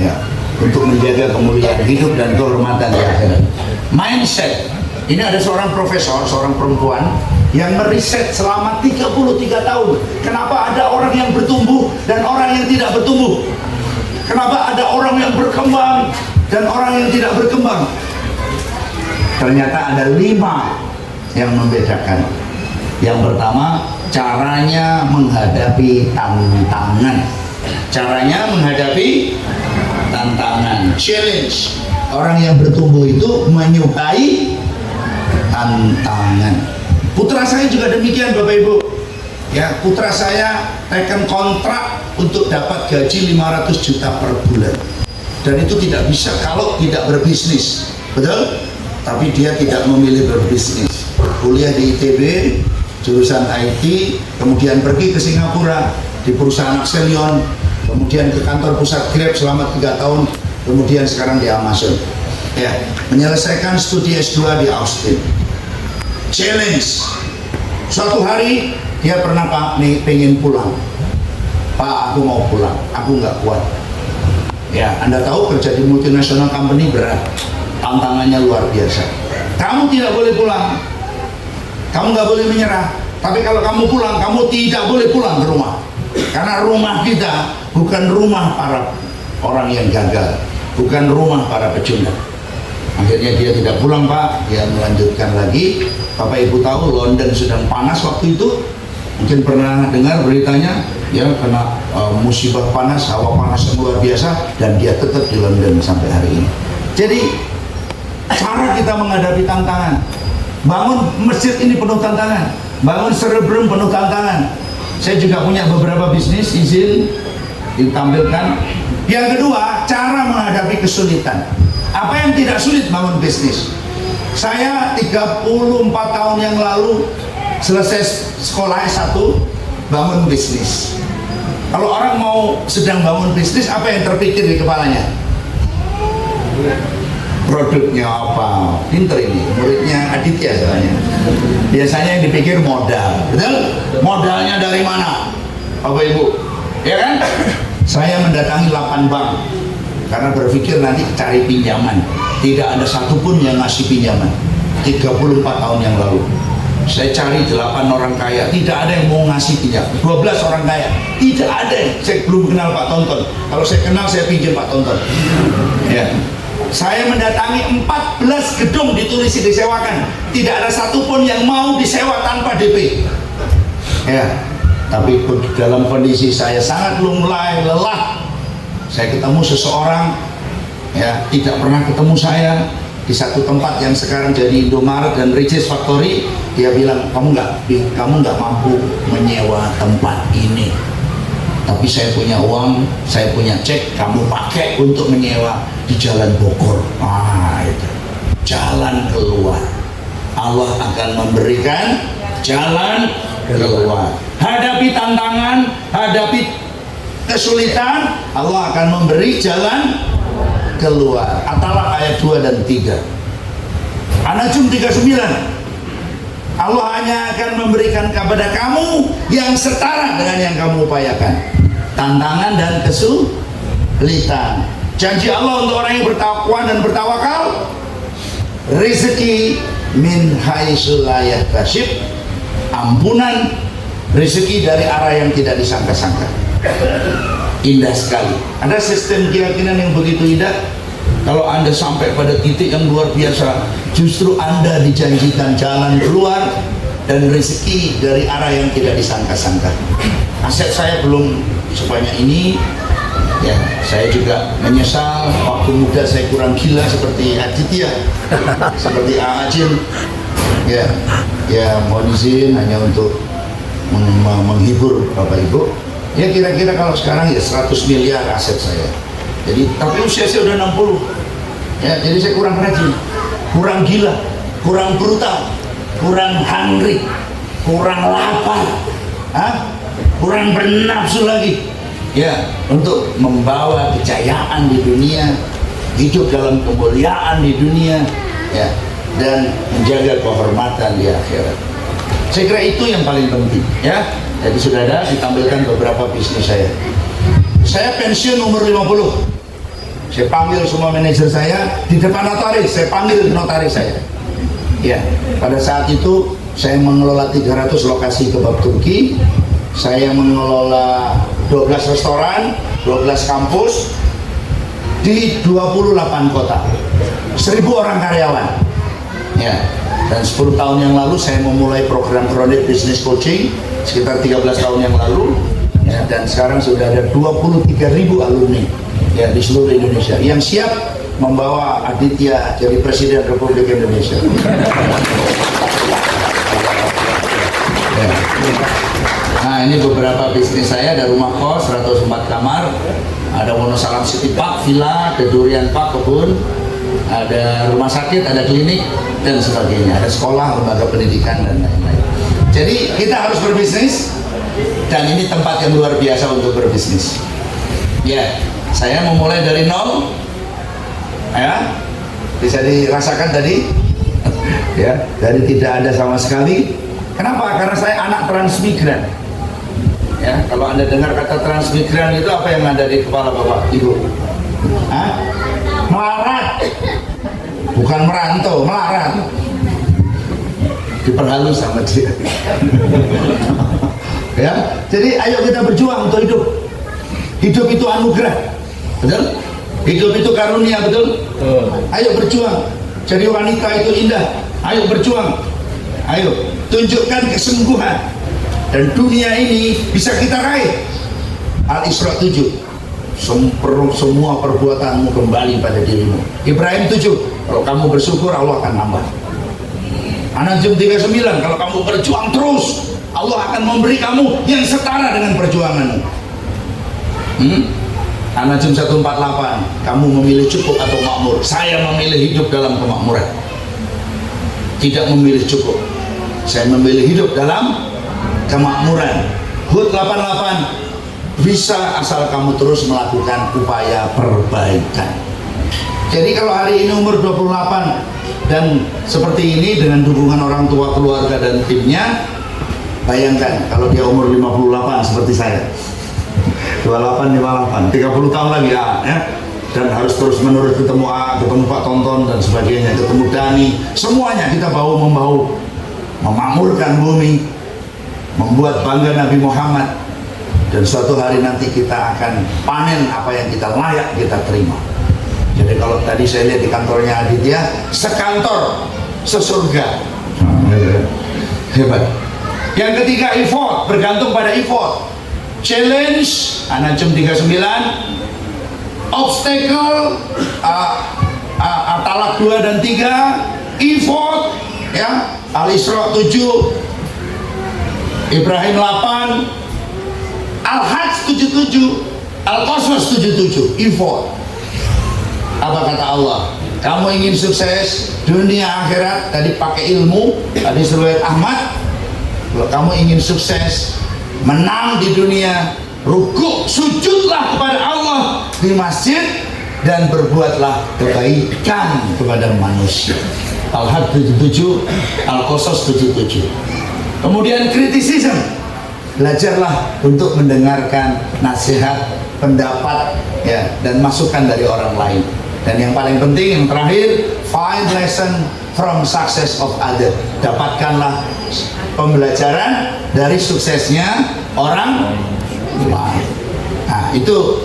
ya, untuk menjaga kemuliaan hidup dan kehormatan di akhirat. Mindset. Ini ada seorang profesor, seorang perempuan yang meriset selama 33 tahun. Kenapa ada orang yang bertumbuh dan orang yang tidak bertumbuh? Kenapa ada orang yang berkembang dan orang yang tidak berkembang? Ternyata ada 5 yang membedakan. Yang pertama, caranya menghadapi tantangan. Caranya menghadapi tantangan, challenge. Orang yang bertumbuh itu menyukai tantangan. Putra saya juga demikian Bapak Ibu. Ya, putra saya tekan kontrak untuk dapat gaji 500 juta per bulan. Dan itu tidak bisa kalau tidak berbisnis. Betul? Tapi dia tidak memilih berbisnis. Kuliah di ITB, jurusan IT, kemudian pergi ke Singapura di perusahaan Axelion, kemudian ke kantor pusat Grab selama 3 tahun, kemudian sekarang di Amazon. Ya, menyelesaikan studi S2 di Austin. Challenge. Suatu hari dia pernah Pak nih pengen pulang. Pak, aku mau pulang. Aku nggak kuat. Ya, Anda tahu kerja di multinational company berat. Tantangannya luar biasa. Kamu tidak boleh pulang. Kamu nggak boleh menyerah. Tapi kalau kamu pulang, kamu tidak boleh pulang ke rumah. Karena rumah kita bukan rumah para orang yang gagal, bukan rumah para pecundang. Akhirnya dia tidak pulang Pak, dia melanjutkan lagi. Bapak Ibu tahu London sedang panas waktu itu. Mungkin pernah dengar beritanya, ya kena musibah panas, hawa panas yang luar biasa, dan dia tetap di London sampai hari ini. Jadi cara kita menghadapi tantangan, bangun masjid ini penuh tantangan, bangun Cerebrum penuh tantangan. Saya juga punya beberapa bisnis, izin ditampilkan. Yang kedua, cara menghadapi kesulitan. Apa yang tidak sulit bangun bisnis? Saya 34 tahun yang lalu selesai sekolah S1, bangun bisnis. Kalau orang mau sedang bangun bisnis, apa yang terpikir di kepalanya? Produknya apa? Pinter ini, muridnya Aditya soalnya. Biasanya yang dipikir modal, betul? Modalnya dari mana? Bapak Ibu, ya kan? Saya mendatangi 8 bank karena berpikir nanti cari pinjaman. Tidak ada satupun yang ngasih pinjaman. 34 tahun yang lalu saya cari 8 orang kaya, tidak ada yang mau ngasih pinjam. 12 orang kaya, tidak ada yang. Saya belum kenal Pak Tonton. Kalau saya kenal, saya pinjam Pak Tonton. Ya. Saya mendatangi 14 gedung ditulisi disewakan, tidak ada satupun yang mau disewa tanpa DP. Ya, tapi dalam kondisi saya sangat mulai lelah, saya ketemu seseorang, ya tidak pernah ketemu saya, di satu tempat yang sekarang jadi Indomaret dan Riches Factory. Dia bilang, kamu nggak mampu menyewa tempat ini, tapi saya punya uang, saya punya cek, kamu pakai untuk menyewa di Jalan Bogor. Itu jalan keluar. Allah akan memberikan jalan keluar. Hadapi tantangan, hadapi kesulitan, Allah akan memberi jalan keluar. At-Talaq ayat 2 dan 3. An-Najm 39. Allah hanya akan memberikan kepada kamu yang setara dengan yang kamu upayakan. Tantangan dan kesulitan. Janji Allah untuk orang yang bertakwa dan bertawakal, rezeki min haitsu la yahtasib, ampunan rezeki dari arah yang tidak disangka-sangka. Indah sekali. Ada sistem keyakinan yang begitu indah. Kalau Anda sampai pada titik yang luar biasa, justru Anda dijanjikan jalan keluar dan rezeki dari arah yang tidak disangka-sangka. Aset saya belum sebanyak ini. Ya, saya juga menyesal waktu muda saya kurang gila seperti Aditya, seperti Ajin. Ya, mohon izin hanya untuk menghibur Bapak Ibu. Ya kira-kira kalau sekarang ya 100 miliar aset saya. Jadi tapi usia saya udah 60. Ya, jadi saya kurang rajin, kurang gila, kurang brutal, kurang hungry, kurang lapar, kurang bernafsu lagi. Ya, untuk membawa kejayaan di dunia, hidup dalam kemuliaan di dunia, ya, dan menjaga kehormatan di akhirat. Saya kira itu yang paling penting, ya. Jadi sudah ada ditampilkan beberapa bisnis saya. Saya pensiun umur 50. Saya panggil semua manajer saya di depan notaris, saya panggil notaris saya. Ya, pada saat itu saya mengelola 300 lokasi kebab Turki. Saya mengelola 12 restoran, 12 kampus di 28 kota, 1000 orang karyawan. Ya, dan 10 tahun yang lalu saya memulai program Chronic Business Coaching sekitar 13 tahun yang lalu. Ya, dan sekarang sudah ada 23.000 alumni, ya, di seluruh Indonesia yang siap membawa Aditya jadi Presiden Republik Indonesia. Ya. Nah, ini beberapa bisnis saya. Ada rumah kos 104 kamar, ada Wonosalam City Park, villa, ada Durian Park, kebun, ada rumah sakit, ada klinik dan sebagainya, ada sekolah, lembaga pendidikan dan lain-lain. Jadi kita harus berbisnis, dan ini tempat yang luar biasa untuk berbisnis. Ya, saya memulai dari nol, ya, Bisa dirasakan tadi? Ya, dari tidak ada sama sekali. Kenapa? Karena saya anak transmigran. Ya, kalau Anda dengar kata transmigran itu apa yang ada di kepala Bapak, Ibu? Hah? Melarat. Bukan merantau, melarat. Diperhalus sama dia. Ya, jadi ayo kita berjuang untuk hidup. Hidup itu anugerah, betul? Hidup itu karunia, betul? Ayo berjuang. Jadi wanita itu indah. Ayo berjuang. Ayo tunjukkan kesungguhan. Dan dunia ini bisa kita raih. Al-Isra 7. Semua perbuatanmu kembali pada dirimu. Ibrahim 7. Kalau kamu bersyukur, Allah akan nambah. An-Najm 39. Kalau kamu berjuang terus, Allah akan memberi kamu yang setara dengan perjuanganmu. An-Najm 148. Kamu memilih cukup atau makmur? Saya memilih hidup dalam kemakmuran. Tidak memilih cukup. Saya memilih hidup dalam kemakmuran. Hud 88. Bisa asal kamu terus melakukan upaya perbaikan. Jadi kalau hari ini umur 28 dan seperti ini dengan dukungan orang tua, keluarga dan timnya, bayangkan kalau dia umur 58 seperti saya. 28, 58, 30 tahun lagi ya. Dan harus terus menerus ketemu ketemu Pak Tonton dan sebagainya, ketemu Dani, semuanya kita bahu-membahu memakmurkan bumi, membuat bangga Nabi Muhammad, dan suatu hari nanti kita akan panen apa yang kita layak kita terima. Jadi kalau tadi saya lihat di kantornya Aditya, sekantor, sesurga. Hebat. Yang ketiga, effort, bergantung pada effort. Challenge, An-Najm 39. Obstacle, Talak 2 dan 3. Effort, ya, Al-Isra 7, Ibrahim 8, Al-Hajj 77, Al-Qasas 77. Effort. Apa kata Allah? Kamu ingin sukses dunia akhirat, tadi pakai ilmu, tadi riwayat Ahmad. Kalau kamu ingin sukses, menang di dunia, rukuk, sujudlah kepada Allah di masjid dan berbuatlah kebaikan kepada manusia. Al-Hajj 77, Al-Qasas 77. Kemudian criticism. Belajarlah untuk mendengarkan nasihat, pendapat, ya, dan masukan dari orang lain. Dan yang paling penting, yang terakhir, find lesson from success of other. Dapatkanlah pembelajaran dari suksesnya orang lain. Nah, itu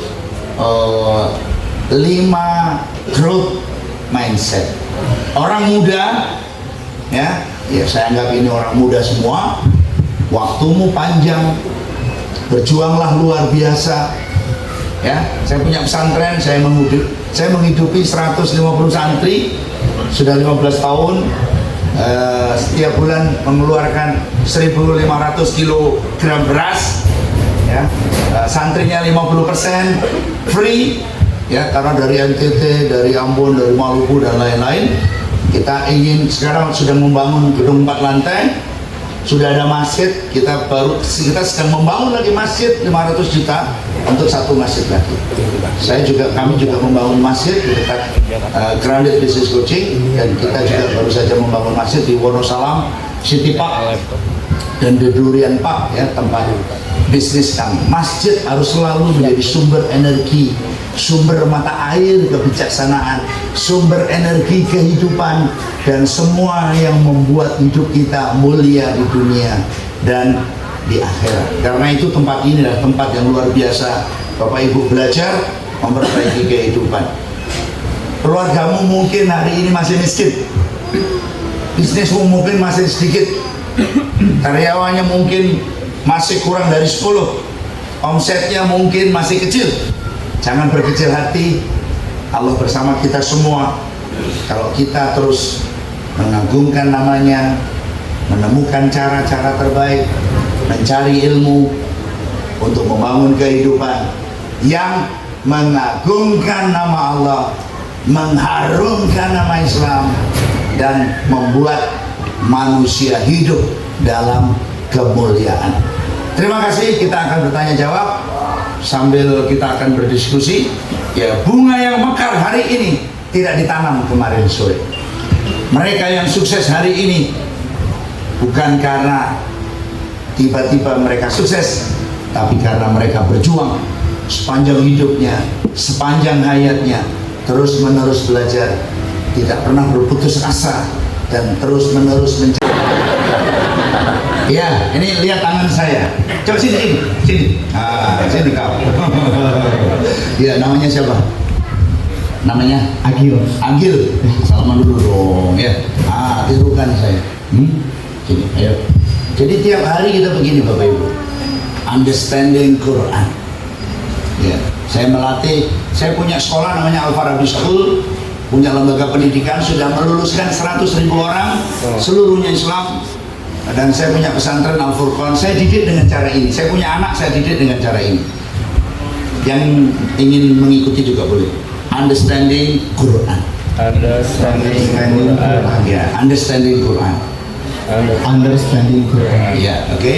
5 growth mindset. Orang muda, ya saya anggap ini orang muda semua. Waktumu panjang, berjuanglah luar biasa. Ya, saya punya pesantren, saya menghidupi 150 santri sudah 15 tahun. Setiap bulan mengeluarkan 1.500 kilogram beras. Ya, santrinya 50% free, ya, karena dari NTT, dari Ambon, dari Maluku dan lain-lain. Kita ingin sekarang sudah membangun gedung 4 lantai. Sudah ada masjid, kita sedang membangun lagi masjid 500 juta untuk 1 masjid lagi. Kami juga membangun masjid di dekat Grounded Business Coaching, dan kita juga baru saja membangun masjid di Wonosalam City Park dan di Durian Park, ya, tempat bisnis kami. Masjid harus selalu menjadi sumber energi, sumber mata air kebijaksanaan, sumber energi kehidupan, dan semua yang membuat hidup kita mulia di dunia dan di akhirat. Karena itu tempat ini adalah tempat yang luar biasa. Bapak Ibu belajar memperbaiki kehidupan. Keluargamu mungkin hari ini masih miskin, bisnismu mungkin masih sedikit, karyawannya mungkin masih kurang dari 10, omsetnya mungkin masih kecil. Jangan berkecil hati, Allah bersama kita semua. Kalau kita terus mengagungkan namanya, menemukan cara-cara terbaik, mencari ilmu untuk membangun kehidupan yang mengagungkan nama Allah, mengharumkan nama Islam, dan membuat manusia hidup dalam kemuliaan. Terima kasih, kita akan bertanya jawab sambil kita akan berdiskusi. Ya, bunga yang mekar hari ini tidak ditanam kemarin sore. Mereka yang sukses hari ini bukan karena tiba-tiba mereka sukses, tapi karena mereka berjuang sepanjang hidupnya, sepanjang hayatnya, terus-menerus belajar, tidak pernah berputus asa, dan terus-menerus mencari. Ya, ini lihat tangan saya. Coba sini. Sini kau. Ya, namanya siapa? Namanya Agil. Salaman dulu dong, ya. Tirukan saya. Sini, ayo. Jadi tiap hari kita begini Bapak Ibu, understanding Quran. Ya, saya melatih. Saya punya sekolah namanya Al-Farabi School, punya lembaga pendidikan, sudah meluluskan 100.000 orang, seluruhnya Islam. Dan saya punya pesantren Al-Furqan, saya didik dengan cara ini. Saya punya anak, saya didik dengan cara ini. Yang ingin mengikuti juga boleh. Understanding Quran. Ya, understanding Quran. Ya, oke.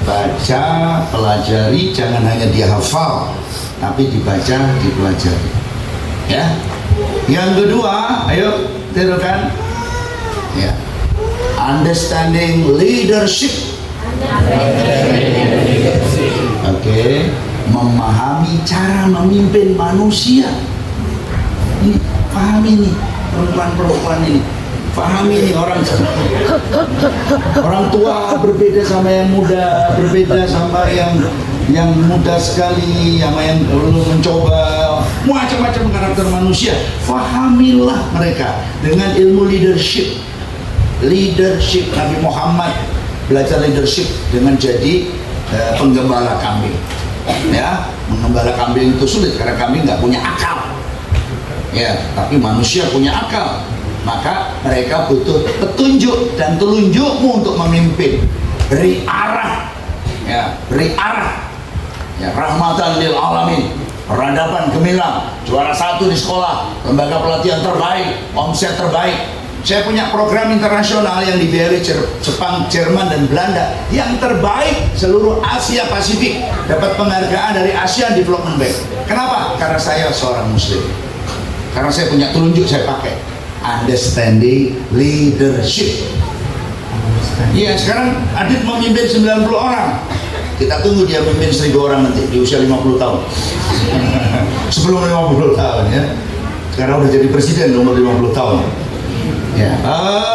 Baca, pelajari, jangan hanya dia hafal, tapi dibaca, dipelajari. Ya. Yang kedua, ayo tirukan. Ya. Understanding leadership. Oke. Memahami cara memimpin manusia. Ini pahami nih perempuan-perempuan ini. Pahami nih orang tua berbeda sama yang muda, berbeda sama yang muda sekali, sama yang belum mencoba macam-macam karakter manusia. Pahamilah mereka dengan ilmu leadership. Nabi Muhammad belajar leadership dengan jadi penggembala kambing. Ya, menggembala kambing itu sulit karena kambing nggak punya akal. Ya, tapi manusia punya akal. Maka mereka butuh petunjuk dan telunjukmu untuk memimpin. Beri arah, ya, beri arah. Ya, rahmatan lil alamin. Peradaban gemilang, juara 1 di sekolah, lembaga pelatihan terbaik, omset terbaik. Saya punya program internasional yang dibiayai Jepang, Jerman, dan Belanda, yang terbaik seluruh Asia Pasifik, dapat penghargaan dari Asian Development Bank. Kenapa? Karena saya seorang Muslim. Karena saya punya telunjuk, saya pakai understanding leadership. Iya, sekarang Adit memimpin 90 orang. Kita tunggu dia memimpin 1000 orang nanti di usia 50 tahun. Sebelum 50 tahun ya. Sekarang udah jadi presiden umur 50 tahun. Ya,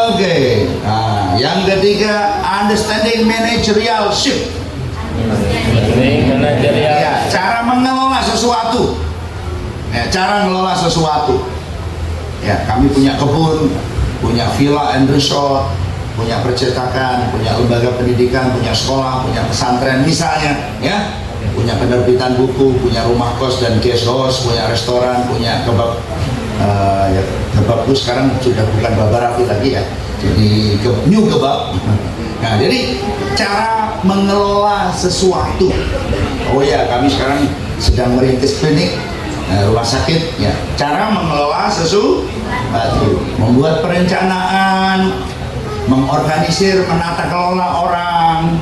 oke. Nah, yang ketiga, understanding managerialship. Ya, cara mengelola sesuatu. Ya, cara mengelola sesuatu. Ya, kami punya kebun, punya villa and resort, punya percetakan, punya lembaga pendidikan, punya sekolah, punya pesantren misalnya, ya, punya penerbitan buku, punya rumah kos dan guest house, punya restoran, punya kebab. Ya, kebabku sekarang sudah bukan Babarafi lagi ya, jadi new kebab. Nah, jadi cara mengelola sesuatu. Oh ya, kami sekarang sedang merintis klinik, rumah sakit, ya. Cara mengelola sesuatu, membuat perencanaan, mengorganisir, menata kelola orang,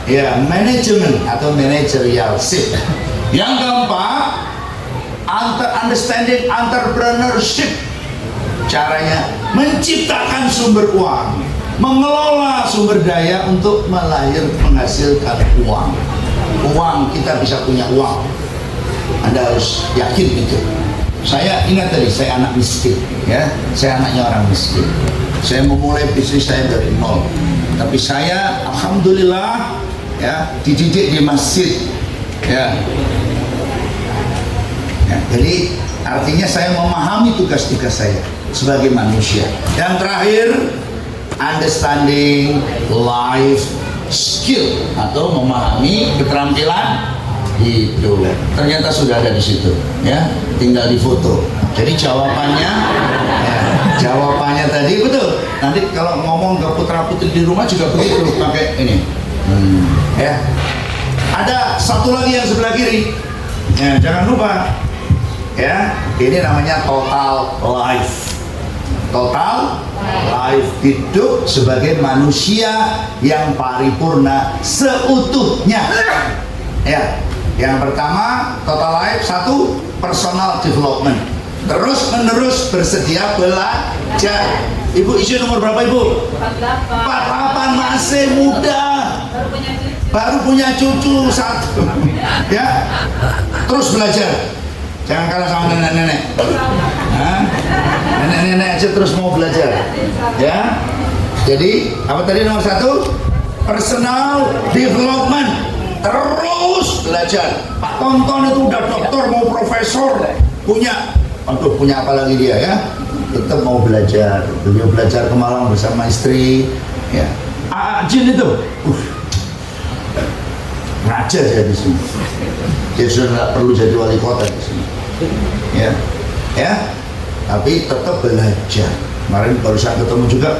ya, manajemen atau managerialship. Yang keempat, understanding entrepreneurship. Caranya menciptakan sumber uang, mengelola sumber daya untuk menghasilkan uang. Kita bisa punya uang. Anda harus yakin itu. Saya ingat tadi, saya anak miskin, ya. Saya anaknya orang miskin. Saya memulai bisnis saya dari nol. Tapi saya, alhamdulillah, ya, dididik di masjid, ya. Ya, jadi artinya saya memahami tugas-tugas saya sebagai manusia. Yang terakhir, understanding life skill atau memahami keterampilan hidup. Ternyata sudah ada di situ, ya, tinggal difoto. Jadi jawabannya tadi betul. Nanti kalau ngomong ke putra putri di rumah juga begitu, pakai ini. Ya, ada satu lagi yang sebelah kiri. Ya, jangan lupa. Ya, ini namanya total life. Total life, hidup sebagai manusia yang paripurna seutuhnya. Ya, yang pertama total life, 1 personal development. terus menerus bersedia belajar. Ibu isi nomor berapa Ibu? 48, masih muda, baru punya cucu 1 ya, terus belajar, jangan kalah sama nenek-nenek. Nenek-nenek aja terus mau belajar ya. Jadi apa tadi nomor 1? Personal development, terus belajar. Pak Tonton itu udah dokter mau profesor, punya apa lagi dia ya, tetap mau belajar. Beliau belajar ke Malang bersama istri ya. Jin itu raja saya di sini, dia sudah nggak perlu jadi wali kota di sini ya, tapi tetap belajar. Kemarin barusan ketemu juga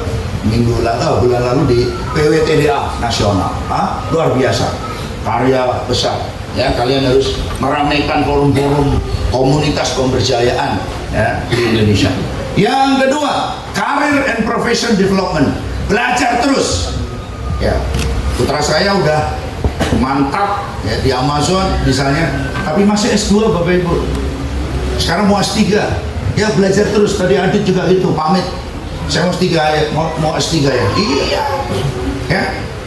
bulan lalu di PWTDA nasional, luar biasa, karya besar ya. Kalian harus meramaikan forum-forum komunitas pemberdayaan ya di Indonesia. Yang kedua, career and profession development, belajar terus ya. Putra saya udah mantap ya di Amazon misalnya, tapi masih S2 Bapak Ibu, sekarang mau S3 ya, belajar terus. Tadi Adit juga itu pamit, saya mau S3 ya, mau S3 ya, iya ya.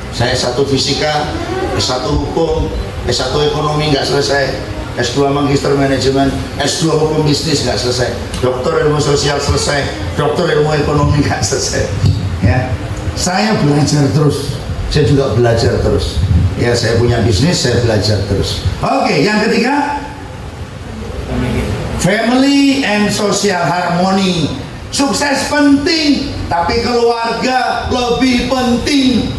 Saya S1 fisika, S1 hukum, S1 ekonomi nggak selesai, S2 magister manajemen, S2 hukum bisnis nggak selesai, dokter ilmu sosial selesai, dokter ilmu ekonomi nggak selesai ya. Saya belajar terus, saya juga belajar terus ya. Saya punya bisnis, saya belajar terus. Oke, yang ketiga, family and social harmony. Sukses penting, tapi keluarga lebih penting.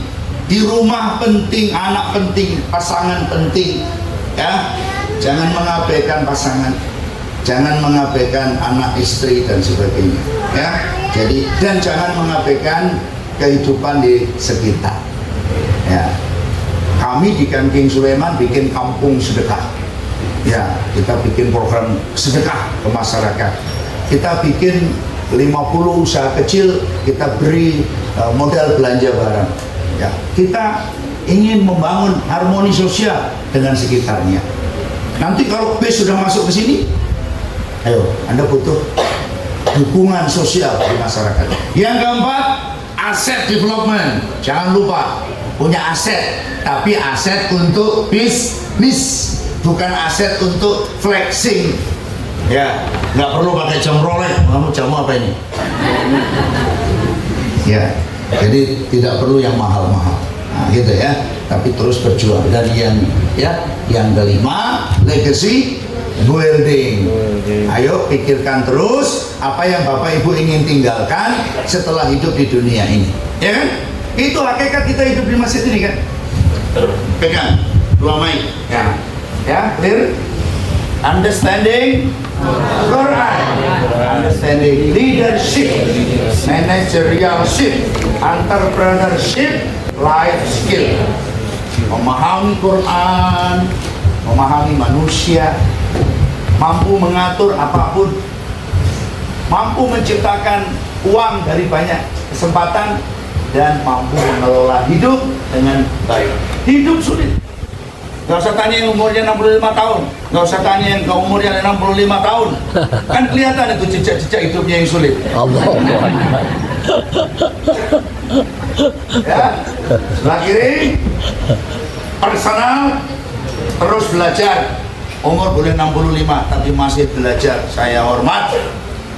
Di rumah penting, anak penting, pasangan penting ya. Jangan mengabaikan pasangan, jangan mengabaikan anak istri dan sebagainya ya. Jadi, dan jangan mengabaikan kehidupan di sekitar ya. Kami di Camp King Sulaiman bikin kampung sedekah ya. Kita bikin program sedekah ke masyarakat, kita bikin 50 usaha kecil, kita beri modal belanja barang ya. Kita ingin membangun harmoni sosial dengan sekitarnya. Nanti kalau bis sudah masuk ke sini, ayo, Anda butuh dukungan sosial di masyarakat. Yang keempat, aset development. Jangan lupa punya aset, tapi aset untuk bisnis, bukan aset untuk flexing ya. Nggak perlu pakai jam Rolex. Kamu jamu apa ini ya. Jadi tidak perlu yang mahal-mahal gitu ya, tapi terus berjuang. Dan yang kelima, legacy building. Ayo pikirkan terus apa yang Bapak Ibu ingin tinggalkan setelah hidup di dunia ini ya kan. Itu hakikat kita hidup di masjid ini kan. Pegang 2 mic ya, clear. Understanding Quran, understanding leadership, managerialship, entrepreneurship, life skill. Memahami Quran, memahami manusia, mampu mengatur apapun, mampu menciptakan uang dari banyak kesempatan, dan mampu mengelola hidup dengan baik. Hidup sulit. Gak usah tanya yang umurnya 65 tahun, gak usah tanya yang umurnya 65 tahun, kan kelihatan itu jejak-jejak hidupnya yang sulit. Ya, sebelah kiri, personal, terus belajar. Umur boleh 65, tapi masih belajar. Saya hormat.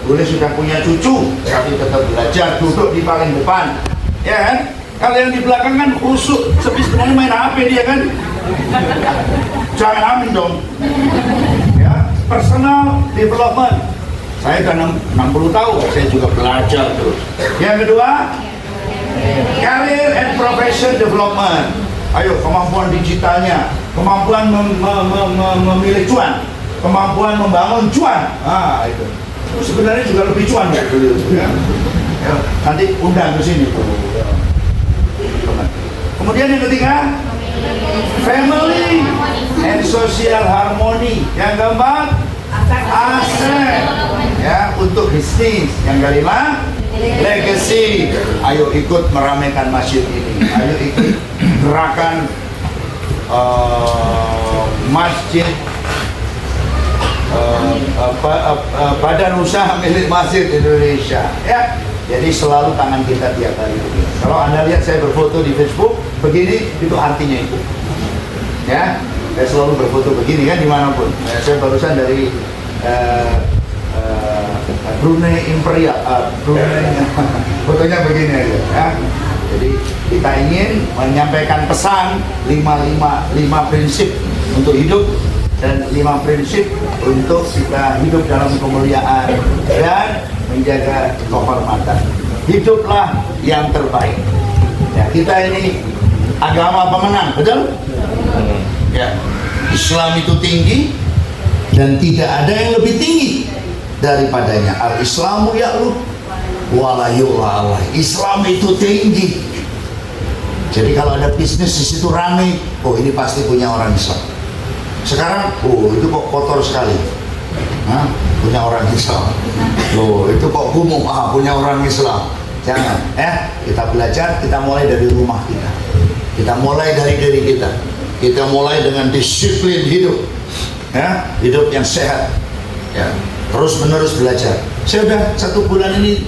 Boleh sudah punya cucu, tapi tetap belajar. Duduk di paling depan, ya kan? Kalau yang di belakang kan khusuk, sebenarnya main HP dia kan. Jangan amin dong ya. Personal development, saya udah 60 tahun, saya juga belajar terus. Yang kedua, career and profession development. Ayo, kemampuan digitalnya, kemampuan memilih cuan, kemampuan membangun cuan. Itu sebenarnya juga lebih cuan ya. Nanti undang ke sini. Kemudian yang ketiga, family and social harmony. Yang keempat, aset ya untuk bisnis. Yang kelima, legacy. Ayo ikut meramaikan masjid ini. Ayo ikut gerakan masjid badan usaha milik Masjid Indonesia, ya. Jadi selalu tangan kita tiap hari begini. Kalau Anda lihat saya berfoto di Facebook begini, itu artinya itu, ya. Saya selalu berfoto begini kan dimanapun. Saya barusan dari Brunei Imperial, Brunei, fotonya begini aja, ya. Jadi kita ingin menyampaikan pesan 5 prinsip untuk hidup dan 5 prinsip untuk kita hidup dalam kemuliaan dan menjaga kehormatan. Hiduplah yang terbaik. Ya, kita ini agama pemenang, betul? Ya. Islam itu tinggi dan tidak ada yang lebih tinggi daripadanya. Al-Islamu ya'lu wa la yu'la alaihi. Islam itu tinggi. Jadi kalau ada bisnis di situ ramai, oh ini pasti punya orang Islam. Sekarang, oh itu kok kotor sekali. Hah? Punya orang Islam. Loh, itu kok kumuh, punya orang Islam. Jangan, kita belajar, kita mulai dari rumah kita. Kita mulai dari diri kita. Kita mulai dengan disiplin hidup. Ya, hidup yang sehat. Ya, terus menerus belajar. Saya udah 1 bulan ini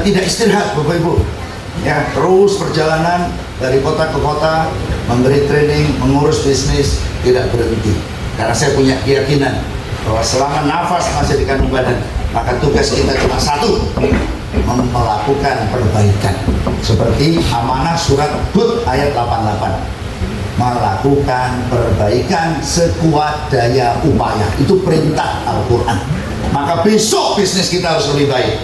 tidak istirahat, Bapak Ibu. Ya, terus perjalanan dari kota ke kota, memberi training, mengurus bisnis, tidak berhenti. Karena saya punya keyakinan bahwa selama nafas masih di kandung badan, maka tugas kita cuma satu, melakukan perbaikan. Seperti amanah surat Hud ayat 88, melakukan perbaikan sekuat daya upaya. Itu perintah Al-Quran. Maka besok bisnis kita harus lebih baik.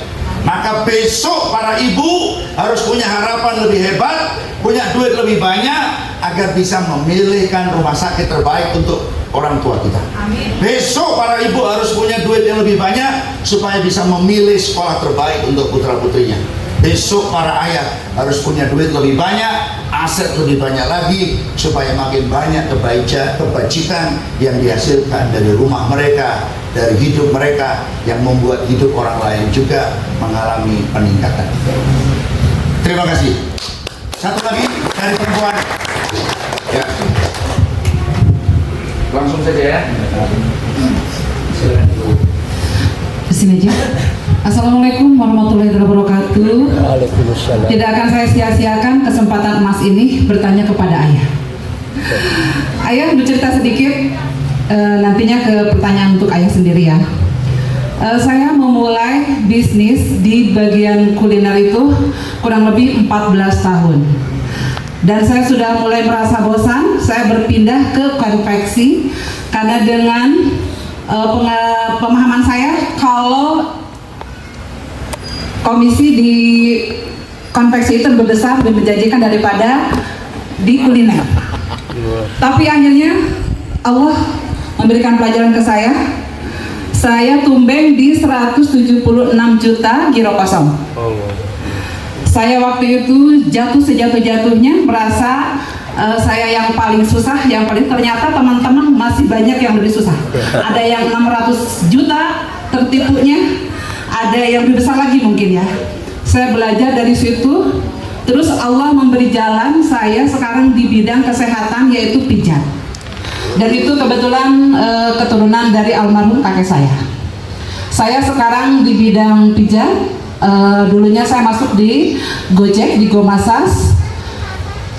Maka besok para ibu harus punya harapan lebih hebat, punya duit lebih banyak, agar bisa memilihkan rumah sakit terbaik untuk orang tua kita. Amin. Besok para ibu harus punya duit yang lebih banyak supaya bisa memilih sekolah terbaik untuk putra-putrinya. Besok para ayah harus punya duit lebih banyak, aset lebih banyak lagi, supaya makin banyak kebajikan yang dihasilkan dari rumah mereka, dari hidup mereka, yang membuat hidup orang lain juga mengalami peningkatan. Terima kasih. Satu lagi dari perempuan. Ya. Langsung saja ya. Silakan. Assalamualaikum warahmatullahi wabarakatuh. Waalaikumsalam. Tidak akan saya sia-siakan kesempatan emas ini bertanya kepada ayah. Ayah bercerita sedikit, nantinya ke pertanyaan untuk ayah sendiri ya. Saya memulai bisnis di bagian kuliner itu kurang lebih 14 tahun. Dan saya sudah mulai merasa bosan, saya berpindah ke konveksi karena dengan pemahaman saya kalau komisi di konveksi itu lebih besar, lebih menjanjikan daripada di kuliner. Tapi akhirnya Allah memberikan pelajaran ke saya. Saya tumbeng di 176 juta giro kosong. Saya waktu itu jatuh sejatuh-jatuhnya, merasa saya yang paling susah, yang paling, ternyata teman-teman masih banyak yang lebih susah. Ada yang 600 juta tertipunya, ada yang lebih besar lagi mungkin ya. Saya belajar dari situ, terus Allah memberi jalan saya sekarang di bidang kesehatan, yaitu pijat. Dan itu kebetulan keturunan dari almarhum kakek saya. Saya sekarang di bidang pijat. Dulunya saya masuk di Gojek, di GoMassage,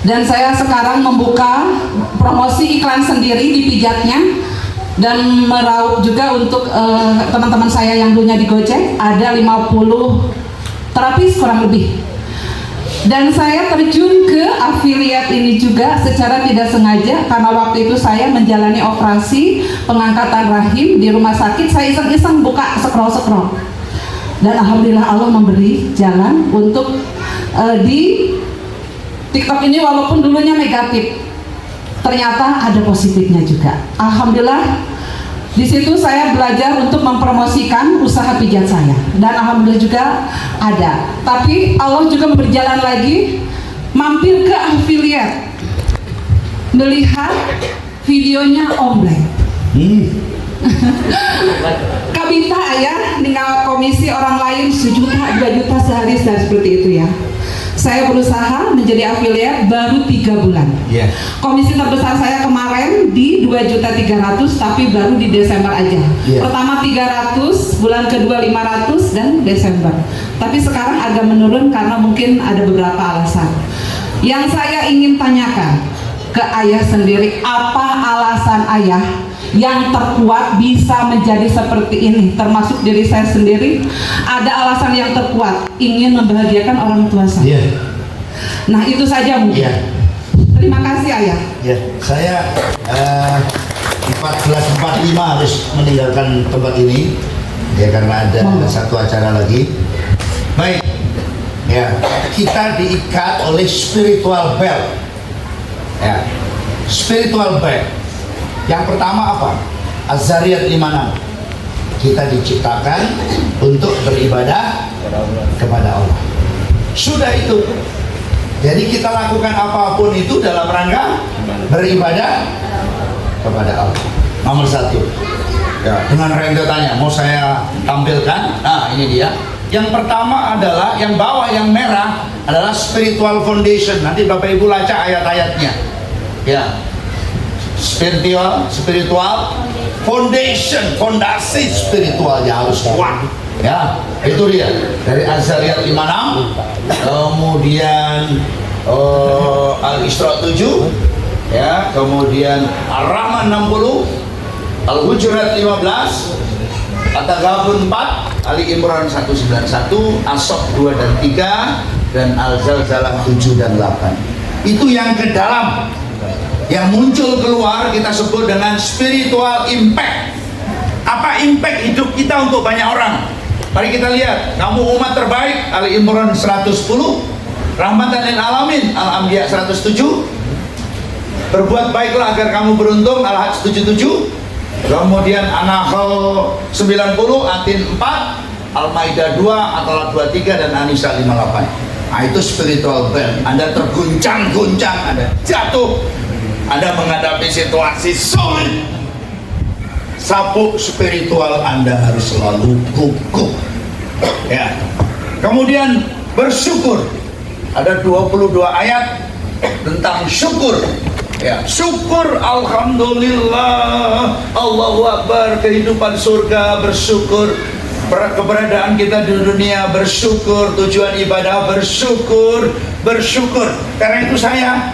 dan saya sekarang membuka promosi iklan sendiri di pijatnya, dan meraup juga untuk teman-teman saya yang dulunya di Gojek, ada 50 terapis kurang lebih. Dan saya terjun ke afiliat ini juga secara tidak sengaja, karena waktu itu saya menjalani operasi pengangkatan rahim di rumah sakit. Saya iseng-iseng buka scroll-scroll, dan alhamdulillah Allah memberi jalan untuk di TikTok ini, walaupun dulunya negatif, ternyata ada positifnya juga. Alhamdulillah, di situ saya belajar untuk mempromosikan usaha pijat saya, dan alhamdulillah juga ada. Tapi Allah juga memberi jalan lagi, mampir ke afiliat, melihat videonya ombleng. Kabita ayah dengan komisi orang lain 1 juta, 2 juta sehari, dan seperti itu ya. Saya berusaha menjadi afiliat baru 3 bulan. Iya. Komisi terbesar saya kemarin di 2.300.000, tapi baru di Desember aja. Iya. Pertama 300, bulan kedua 500, dan Desember. Tapi sekarang agak menurun karena mungkin ada beberapa alasan. Yang saya ingin tanyakan ke ayah sendiri, apa alasan ayah yang terkuat bisa menjadi seperti ini? Termasuk diri saya sendiri, ada alasan yang terkuat, ingin membahagiakan orang tua saya. Iya. Nah, itu saja mungkin. Iya. Terima kasih ayah. Ya, saya 14.45 harus meninggalkan tempat ini ya karena ada satu acara lagi. Baik, ya kita diikat oleh spiritual belt. Ya, spiritual belt. Yang pertama apa? Az-Zariyat 56. Kita diciptakan untuk beribadah kepada Allah. Sudah itu. Jadi kita lakukan apapun itu dalam rangka beribadah kepada Allah. Nomor 1. Ya, dengan rentetannya mau saya tampilkan. Nah, ini dia. Yang pertama adalah yang bawah yang merah adalah spiritual foundation. Nanti Bapak Ibu baca ayat-ayatnya. Ya. Spiritual foundation, fondasi spiritualnya harus kuat. Ya, itu dia dari Az-Zariyat 56, kemudian Al-Isra 7, ya, kemudian Ar-Rahman 60, Al-Hujurat 15, At-Taghabun 4, Ali Imran 191, As-Saff 2 dan 3, dan Al-Zalzalah 7 dan 8. Itu yang ke dalam. Yang muncul keluar kita sebut dengan spiritual impact. Apa impact hidup kita untuk banyak orang? Mari kita lihat. Kamu umat terbaik, Ali Imran 110, Rahmatan lil Alamin, Al-Anbiya 107, berbuat baiklah agar kamu beruntung, Al-Hajj 77, kemudian An-Nahl 90, Atin 4, Al-Maidah 2, At-Talaq 23, dan An-Nisa 58. Nah, itu spiritual belt. Anda terguncang-guncang, Anda jatuh, Anda menghadapi situasi sulit, sabuk spiritual Anda harus selalu kukuh. Ya. Kemudian bersyukur. Ada 22 ayat tentang syukur. Ya, syukur, alhamdulillah, Allahu Akbar, kehidupan surga, bersyukur, keberadaan kita di dunia, bersyukur, tujuan ibadah, bersyukur, bersyukur. Karena itu saya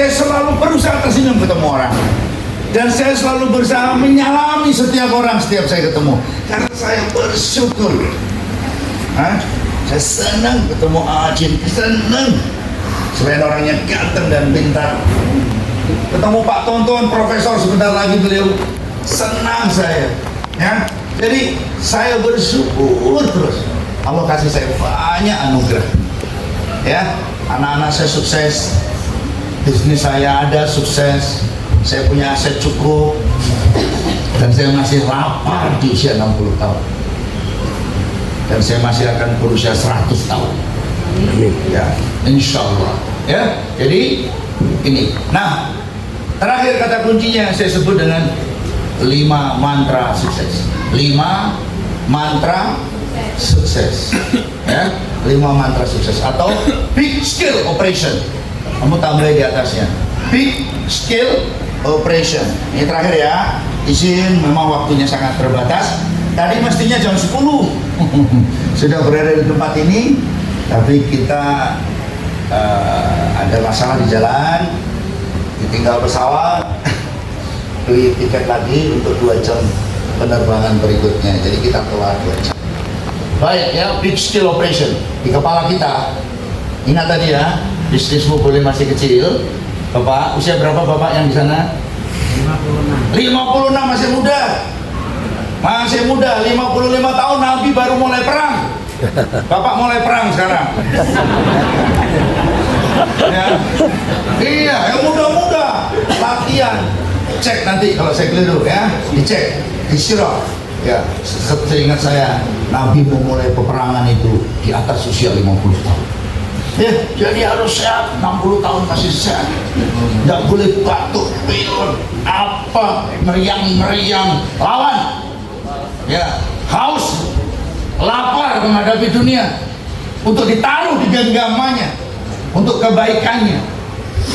selalu berusaha tersenyum ketemu orang, dan saya selalu berusaha menyalami setiap orang setiap saya ketemu, karena saya bersyukur. Saya senang ketemu Ajin, senang selain orangnya ganteng dan pintar. Ketemu Pak Tonton, profesor sebentar lagi beliau, senang saya. Ya, jadi saya bersyukur terus. Allah kasih saya banyak anugerah. Ya, anak-anak saya sukses, bisnis saya ada sukses, saya punya aset cukup, dan saya masih lapar di usia 60 tahun. Dan saya masih akan berusia 100 tahun. Ya, insya Allah. Ya, jadi ini. Nah, terakhir kata kuncinya saya sebut dengan 5 mantra sukses. 5 mantra sukses. Ya, 5 mantra sukses atau big skill operation. Kamu tambah di atasnya. Big skill operation. Ini terakhir ya. Izin, memang waktunya sangat terbatas. Tadi mestinya jam 10 sudah berada di tempat ini, tapi kita ada masalah di jalan, ditinggal pesawat, beli tiket lagi untuk 2 jam penerbangan berikutnya, jadi kita telat 2 jam. Baik ya, big skill operation di kepala kita. Ingat tadi ya, bisnismu boleh masih kecil. Bapak, usia berapa Bapak yang di sana? 56 masih muda. Masih muda, 55 tahun Nabi baru mulai perang. Bapak mulai perang sekarang. Ya. Iya, yang muda-muda latihan. Cek nanti kalau saya keliru ya, dicek, disirah. Ya, seingat saya Nabi memulai peperangan itu di atas usia 50 tahun. Ya, jadi harus sehat, 60 tahun masih sehat. Nggak boleh batuk, pilek, apa, meriang-meriang, lawan. Ya, haus, lapar menghadapi dunia. untuk ditaruh di genggamannya, untuk kebaikannya.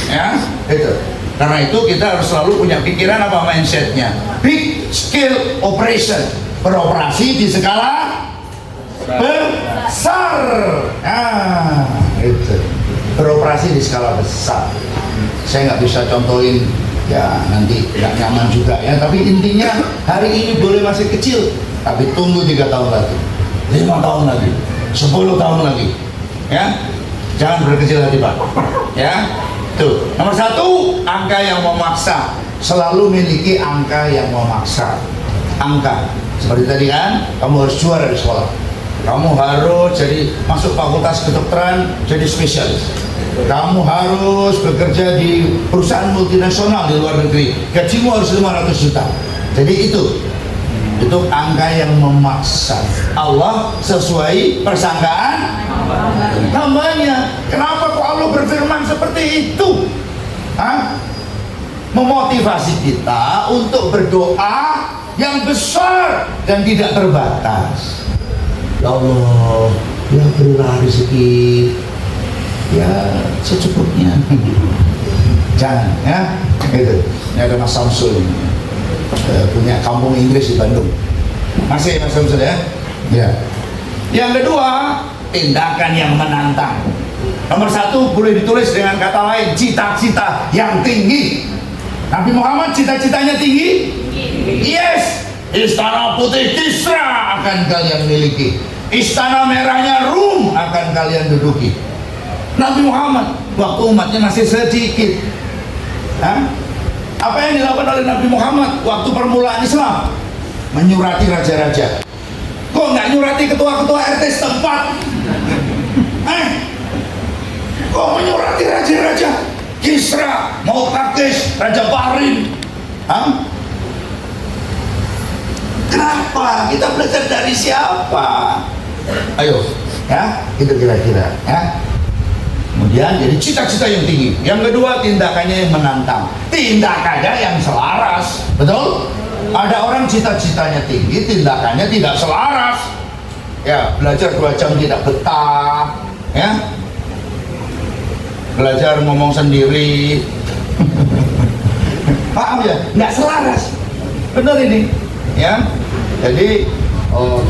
Ya, itu. Karena itu kita harus selalu punya pikiran apa mindsetnya, big scale operation, beroperasi di skala besar. Ah, itu beroperasi di skala besar. Saya nggak bisa contohin, ya nanti nggak nyaman juga ya. Tapi intinya hari ini boleh masih kecil, tapi tunggu 3 tahun lagi, 5 tahun lagi, 10 tahun lagi, ya. Jangan berkecil hati Pak, ya. Tuh, nomor 1, angka yang memaksa. Selalu miliki angka yang memaksa. Angka, seperti tadi kan, kamu harus juara di sekolah. Kamu harus jadi masuk fakultas kedokteran, jadi spesialis. Kamu harus bekerja di perusahaan multinasional di luar negeri. Gajimu harus 500 juta. Jadi itu angka yang memaksa. Allah sesuai persangkaan hambanya. Kenapa kok Allah berfirman seperti itu? Hah? Memotivasi kita untuk berdoa yang besar dan tidak terbatas. Ya Allah, ya berilah rezeki ya secukupnya. Jangan ya. Gitu. Ini ada Mas Samsul ini. Punya kampung Inggris di Bandung. Masih Mas Samsul ya? Ya. Yang kedua, tindakan yang menantang. Nomor 1 boleh ditulis dengan kata lain, cita-cita yang tinggi. Nabi Muhammad cita-citanya tinggi? Yes. Istana putih Kisra akan kalian miliki. Istana merahnya Rum akan kalian duduki. Nabi Muhammad waktu umatnya masih sedikit. Hah? Apa yang dilakukan oleh Nabi Muhammad waktu permulaan Islam? Menyurati raja-raja. Kok nggak nyurati ketua-ketua RT setempat? Kok menyurati raja-raja? Kisra, Mu'taqish, Raja Bahrain. Kenapa? Kita belajar dari siapa? Ayo, ya, itu kira-kira, ya. Kemudian jadi cita-cita yang tinggi. Yang kedua, tindakannya yang menantang. Tindakannya yang selaras. Betul? Ada orang cita-citanya tinggi, tindakannya tidak selaras. Ya, belajar 2 jam tidak betah, ya. Belajar ngomong sendiri. Paham ya? Nggak selaras. Benar ini, ya. Jadi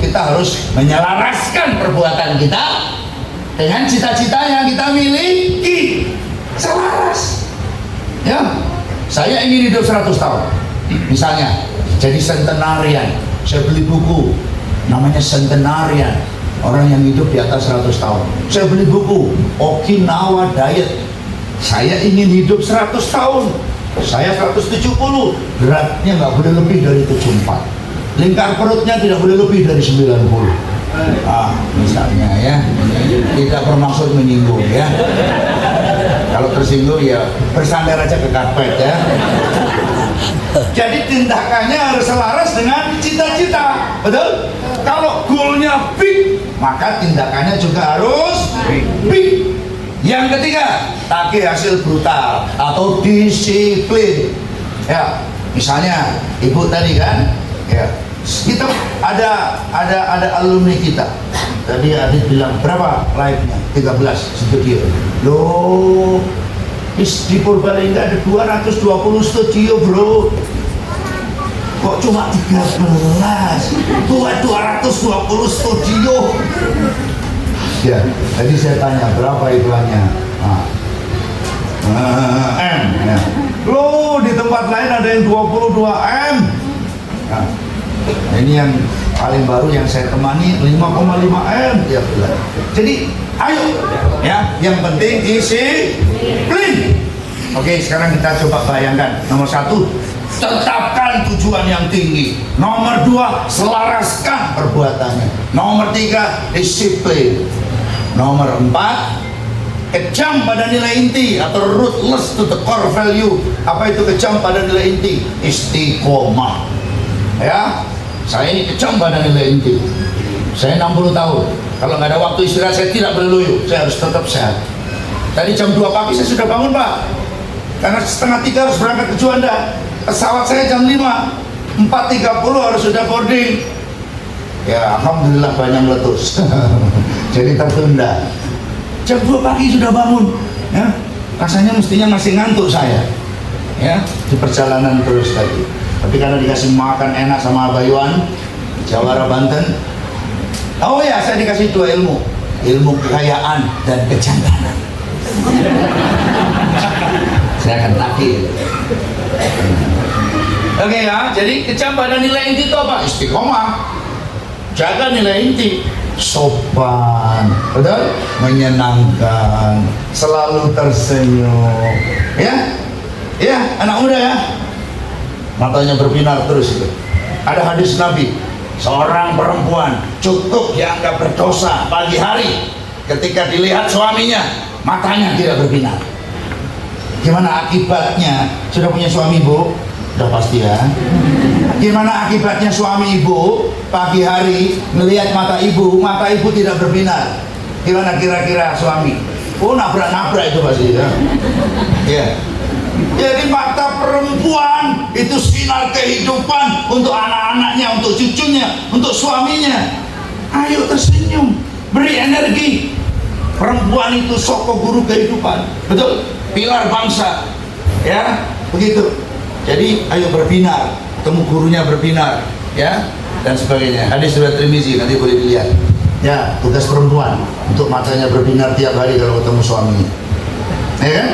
kita harus menyelaraskan perbuatan kita dengan cita-cita yang kita miliki. Selaras. Ya, saya ingin hidup 100 tahun. Misalnya, jadi centenarian. Saya beli buku, namanya Centenarian. Orang yang hidup di atas 100 tahun. Saya beli buku, Okinawa Diet. Saya ingin hidup 100 tahun. Saya 170, beratnya nggak boleh lebih dari 74. Lingkar perutnya tidak boleh lebih dari 90. Misalnya ya, tidak bermaksud menyinggung ya. Kalau tersinggung ya bersandar aja ke karpet ya. Jadi tindakannya harus selaras dengan cita-cita, betul? Kalau goalnya big, maka tindakannya juga harus big. Yang ketiga, tagih hasil brutal atau disiplin. Ya, misalnya ibu tadi kan, ya. Kita ada alumni kita. Tadi Adit bilang berapa live-nya? 13 studio. Loh, di Purbalingga ada 220 studio, bro. Kok cuma 13? Buat 220 studio. Ya, tadi saya tanya berapa iklannya? M. Ya. Loh, di tempat lain ada yang 22 M. Nah, ini yang paling baru yang saya temani 5,5 M tiap bulan. Jadi ayo ya, yang penting disiplin. Oke, sekarang kita coba bayangkan. Nomor 1, tetapkan tujuan yang tinggi. Nomor 2, selaraskan perbuatannya. Nomor 3, disiplin. Nomor 4, kejam pada nilai inti atau ruthless to the core value. Apa itu kejam pada nilai inti? Istiqomah. Ya, saya ini kejam pada nilai inti. Saya 60 tahun. Kalau nggak ada waktu istirahat, saya tidak boleh loyo. Saya harus tetap sehat. Tadi jam 2 pagi saya sudah bangun, Pak. Karena 2:30 harus berangkat ke Juanda. Pesawat saya jam 5. 4.30 harus sudah boarding. Ya, alhamdulillah banyak meletus. Jadi tertunda. Jam 2 pagi sudah bangun. Ya, rasanya mestinya masih ngantuk saya. Ya, di perjalanan terus tadi. Tapi karena dikasih makan enak sama Abah Iwan, Jawara Banten. Oh ya, saya dikasih 2 ilmu. Ilmu kekayaan dan kejantanan. Saya akan takdir. Oke ya, jadi kecambah dan nilai inti itu apa? Istiqomah. Jaga nilai inti. Sopan, betul? Menyenangkan, selalu tersenyum. Ya? Ya, anak muda ya. Matanya berbinar terus itu. Ada hadis Nabi, seorang perempuan cukup dianggap berdosa pagi hari ketika dilihat suaminya matanya tidak berbinar. Gimana akibatnya? Sudah punya suami, Bu? Udah pasti ya. Gimana akibatnya suami ibu pagi hari melihat mata ibu tidak berbinar? Gimana kira-kira suami? Oh, nabrak-nabrak itu pasti ya. Ya. Jadi mata perempuan itu sinar kehidupan untuk anak-anaknya, untuk cucunya, untuk suaminya. Ayo tersenyum, beri energi. Perempuan itu soko guru kehidupan, betul? Pilar bangsa, ya, begitu. Jadi ayo berbinar, ketemu gurunya berbinar, ya, dan sebagainya. Hadis riwayat Tirmizi, nanti boleh dilihat. Ya, tugas perempuan untuk matanya berbinar tiap hari kalau ketemu suaminya. Ya kan?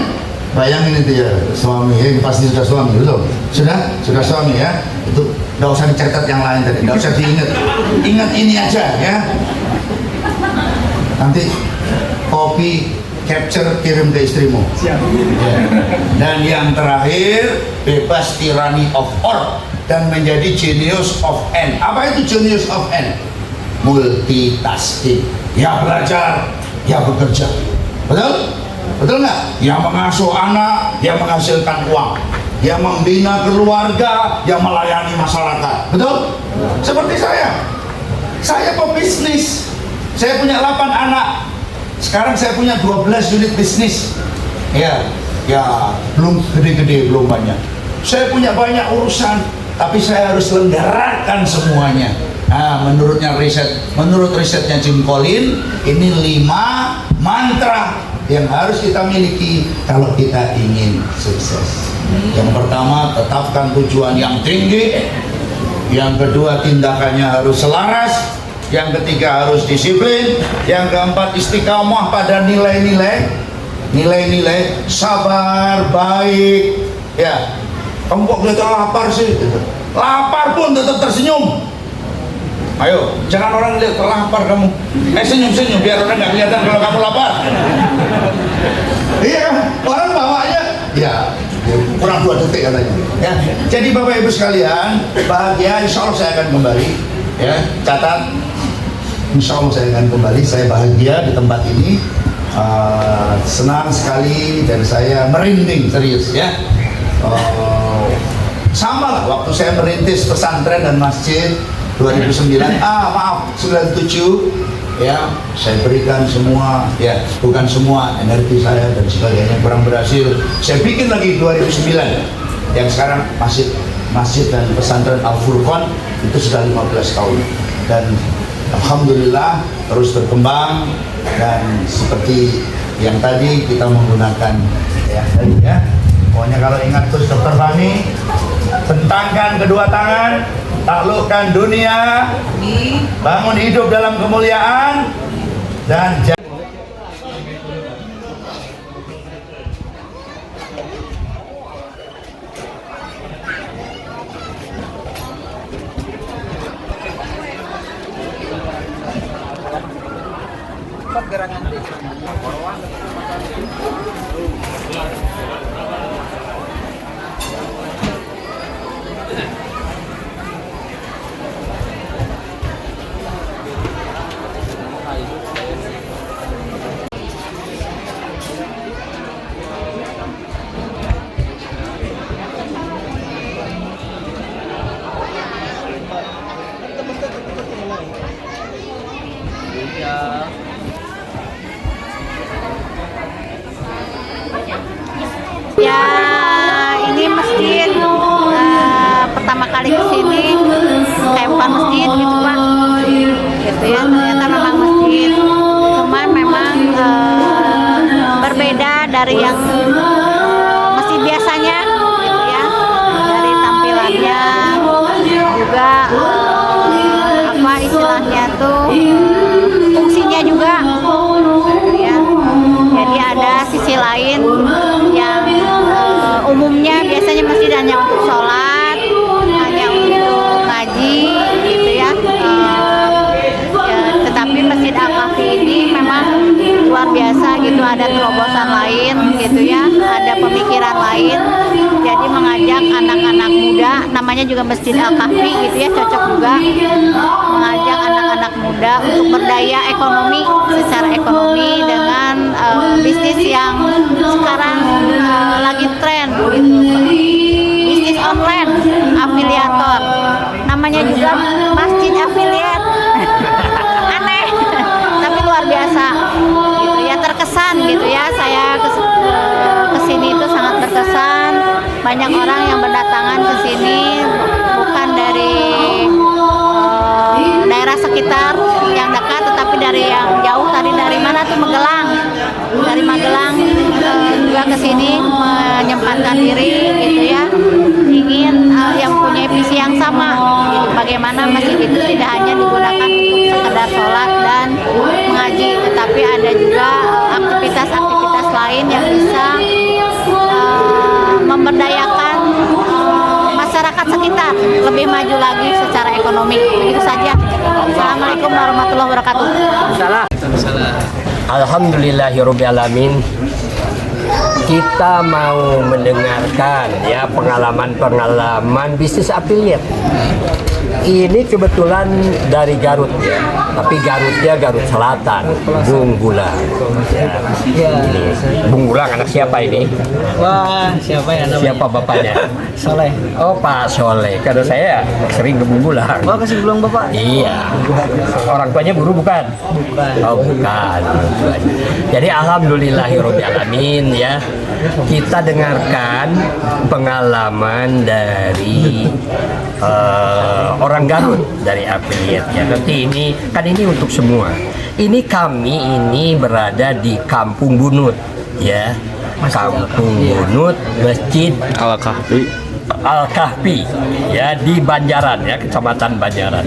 Bayangin itu ya, suami, pasti sudah suami, betul? Sudah suami ya. Itu nggak usah dicatat yang lain tadi, nggak usah diingat. Ingat ini aja ya. Nanti kopi capture kirim ke istrimu. Siap. Ya. Dan yang terakhir, bebas tyranny of or dan menjadi genius of N. Apa itu genius of N? Multitasking. Ya belajar, ya bekerja. Betul? Betul nggak? Yang mengasuh anak, yang menghasilkan uang, yang membina keluarga, yang melayani masyarakat. Betul? Seperti saya pebisnis. Saya punya 8 anak. Sekarang saya punya 12 unit bisnis. Ya belum gede-gede, belum banyak. Saya punya banyak urusan, tapi saya harus lenggarakan semuanya. Nah, menurut risetnya Jim Collins, ini 5 mantra yang harus kita miliki kalau kita ingin sukses. Yang pertama, tetapkan tujuan yang tinggi. Yang kedua, tindakannya harus selaras. Yang ketiga, harus disiplin. Yang keempat, istiqamah pada nilai-nilai sabar, baik. Ya, kamu kok kelihatan lapar sih? Lapar pun tetap tersenyum. Ayo, jangan orang lihat lapar kamu. Senyum-senyum biar orang nggak kelihatan kalau kamu lapar. Iya, orang bawanya ya kurang 2 detik katanya. Ya, jadi Bapak Ibu sekalian, bahagia, insya Allah saya akan kembali. Ya, catat. Insya Allah saya akan kembali. Saya bahagia di tempat ini. Senang sekali dan saya merinding serius ya. Sama lah waktu saya merintis pesantren dan masjid 2009, 97 ya, saya berikan semua, ya bukan semua energi saya dan sebagainya, kurang berhasil. Saya bikin lagi 2009 yang sekarang masjid dan pesantren Al Furqan itu sudah 15 tahun dan alhamdulillah terus berkembang. Dan seperti yang tadi kita menggunakan pokoknya kalau ingat terus Dr. Fahmi, bentangkan kedua tangan, taklukkan dunia, bangun hidup dalam kemuliaan, dan terobosan lain gitu ya, ada pemikiran lain. Jadi mengajak anak-anak muda, namanya juga Masjid Al-Kahfi gitu ya, cocok juga mengajak anak-anak muda untuk berdaya ekonomi, secara ekonomi dengan bisnis yang sekarang lagi tren gitu. Bisnis online, afiliator. Namanya juga Masjid Afiliat. Aneh, tapi luar biasa gitu ya, terkesan gitu ya. Saya kesini itu sangat berkesan. Banyak orang yang berdatangan ke sini bukan dari daerah sekitar yang dekat, tetapi dari yang jauh. Tadi dari mana tuh? Magelang. Dari Magelang juga ke sini menyempatkan diri gitu ya, ingin yang punya visi yang sama gitu. Bagaimana masjid itu tidak hanya digunakan untuk sekedar sholat dan mengaji, tetapi ada juga aktivitas-aktivitas lain yang bisa memberdayakan masyarakat sekitar lebih maju lagi secara ekonomi. Begitu saja. Assalamualaikum warahmatullahi wabarakatuh. Alhamdulillahirobbilalamin. Kita mau mendengarkan ya pengalaman bisnis afiliat. Ini kebetulan dari Garut ya, tapi Garutnya Garut Selatan, Bunggulang. Ya. Ini Bunggulang anak siapa ini? Wah, siapa ya namanya? Siapa bapaknya? Soleh. Oh, Pak Soleh. Karena saya sering ke Bunggulang. Oh, kasih pulang Bapak? Iya. Orang tuanya guru bukan? Bukan. Oh, bukan. Jadi alhamdulillahirobbilalamin ya. Kita dengarkan pengalaman dari orang Garut, dari afiliat ya. Nanti ini kan ini untuk semua. Ini kami ini berada di Kampung Bunut ya. Kampung Bunut, Masjid Al-Kahfi ya, di Banjaran ya, Kecamatan Banjaran.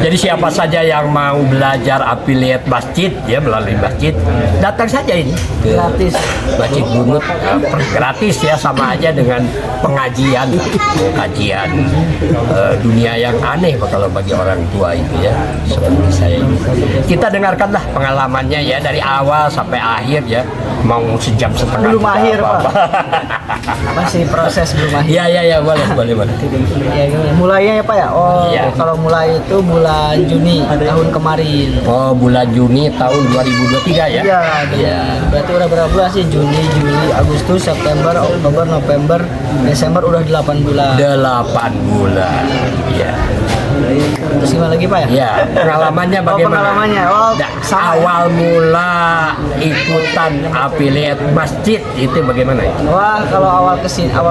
Jadi siapa saja yang mau belajar afiliat masjid ya melalui masjid, datang saja ini Gratis. Masjid Bunut gratis ya, sama aja dengan pengajian dunia yang aneh kalau bagi orang tua itu ya, seperti saya ini. Kita dengarkanlah pengalamannya ya dari awal sampai akhir ya, mau sejam setengah. Belum akhir Pak. Masih proses belum akhir. Ya boleh. Ya, mulainya ya Pak ya. Oh, ya. Kalau mulai itu bulan Juni tahun kemarin. Oh, bulan Juni tahun 2023 ya? Iya. Berarti udah berapa bulan sih? Juni, Juli, Agustus, September, Oktober, November, Desember, udah 8 bulan. 8 bulan. Iya. Terus gimana lagi Pak ya? Ya, pengalamannya bagaimana? Pengalamannya. Awal mula ikutan afiliat masjid itu bagaimana? Wah, kalau awal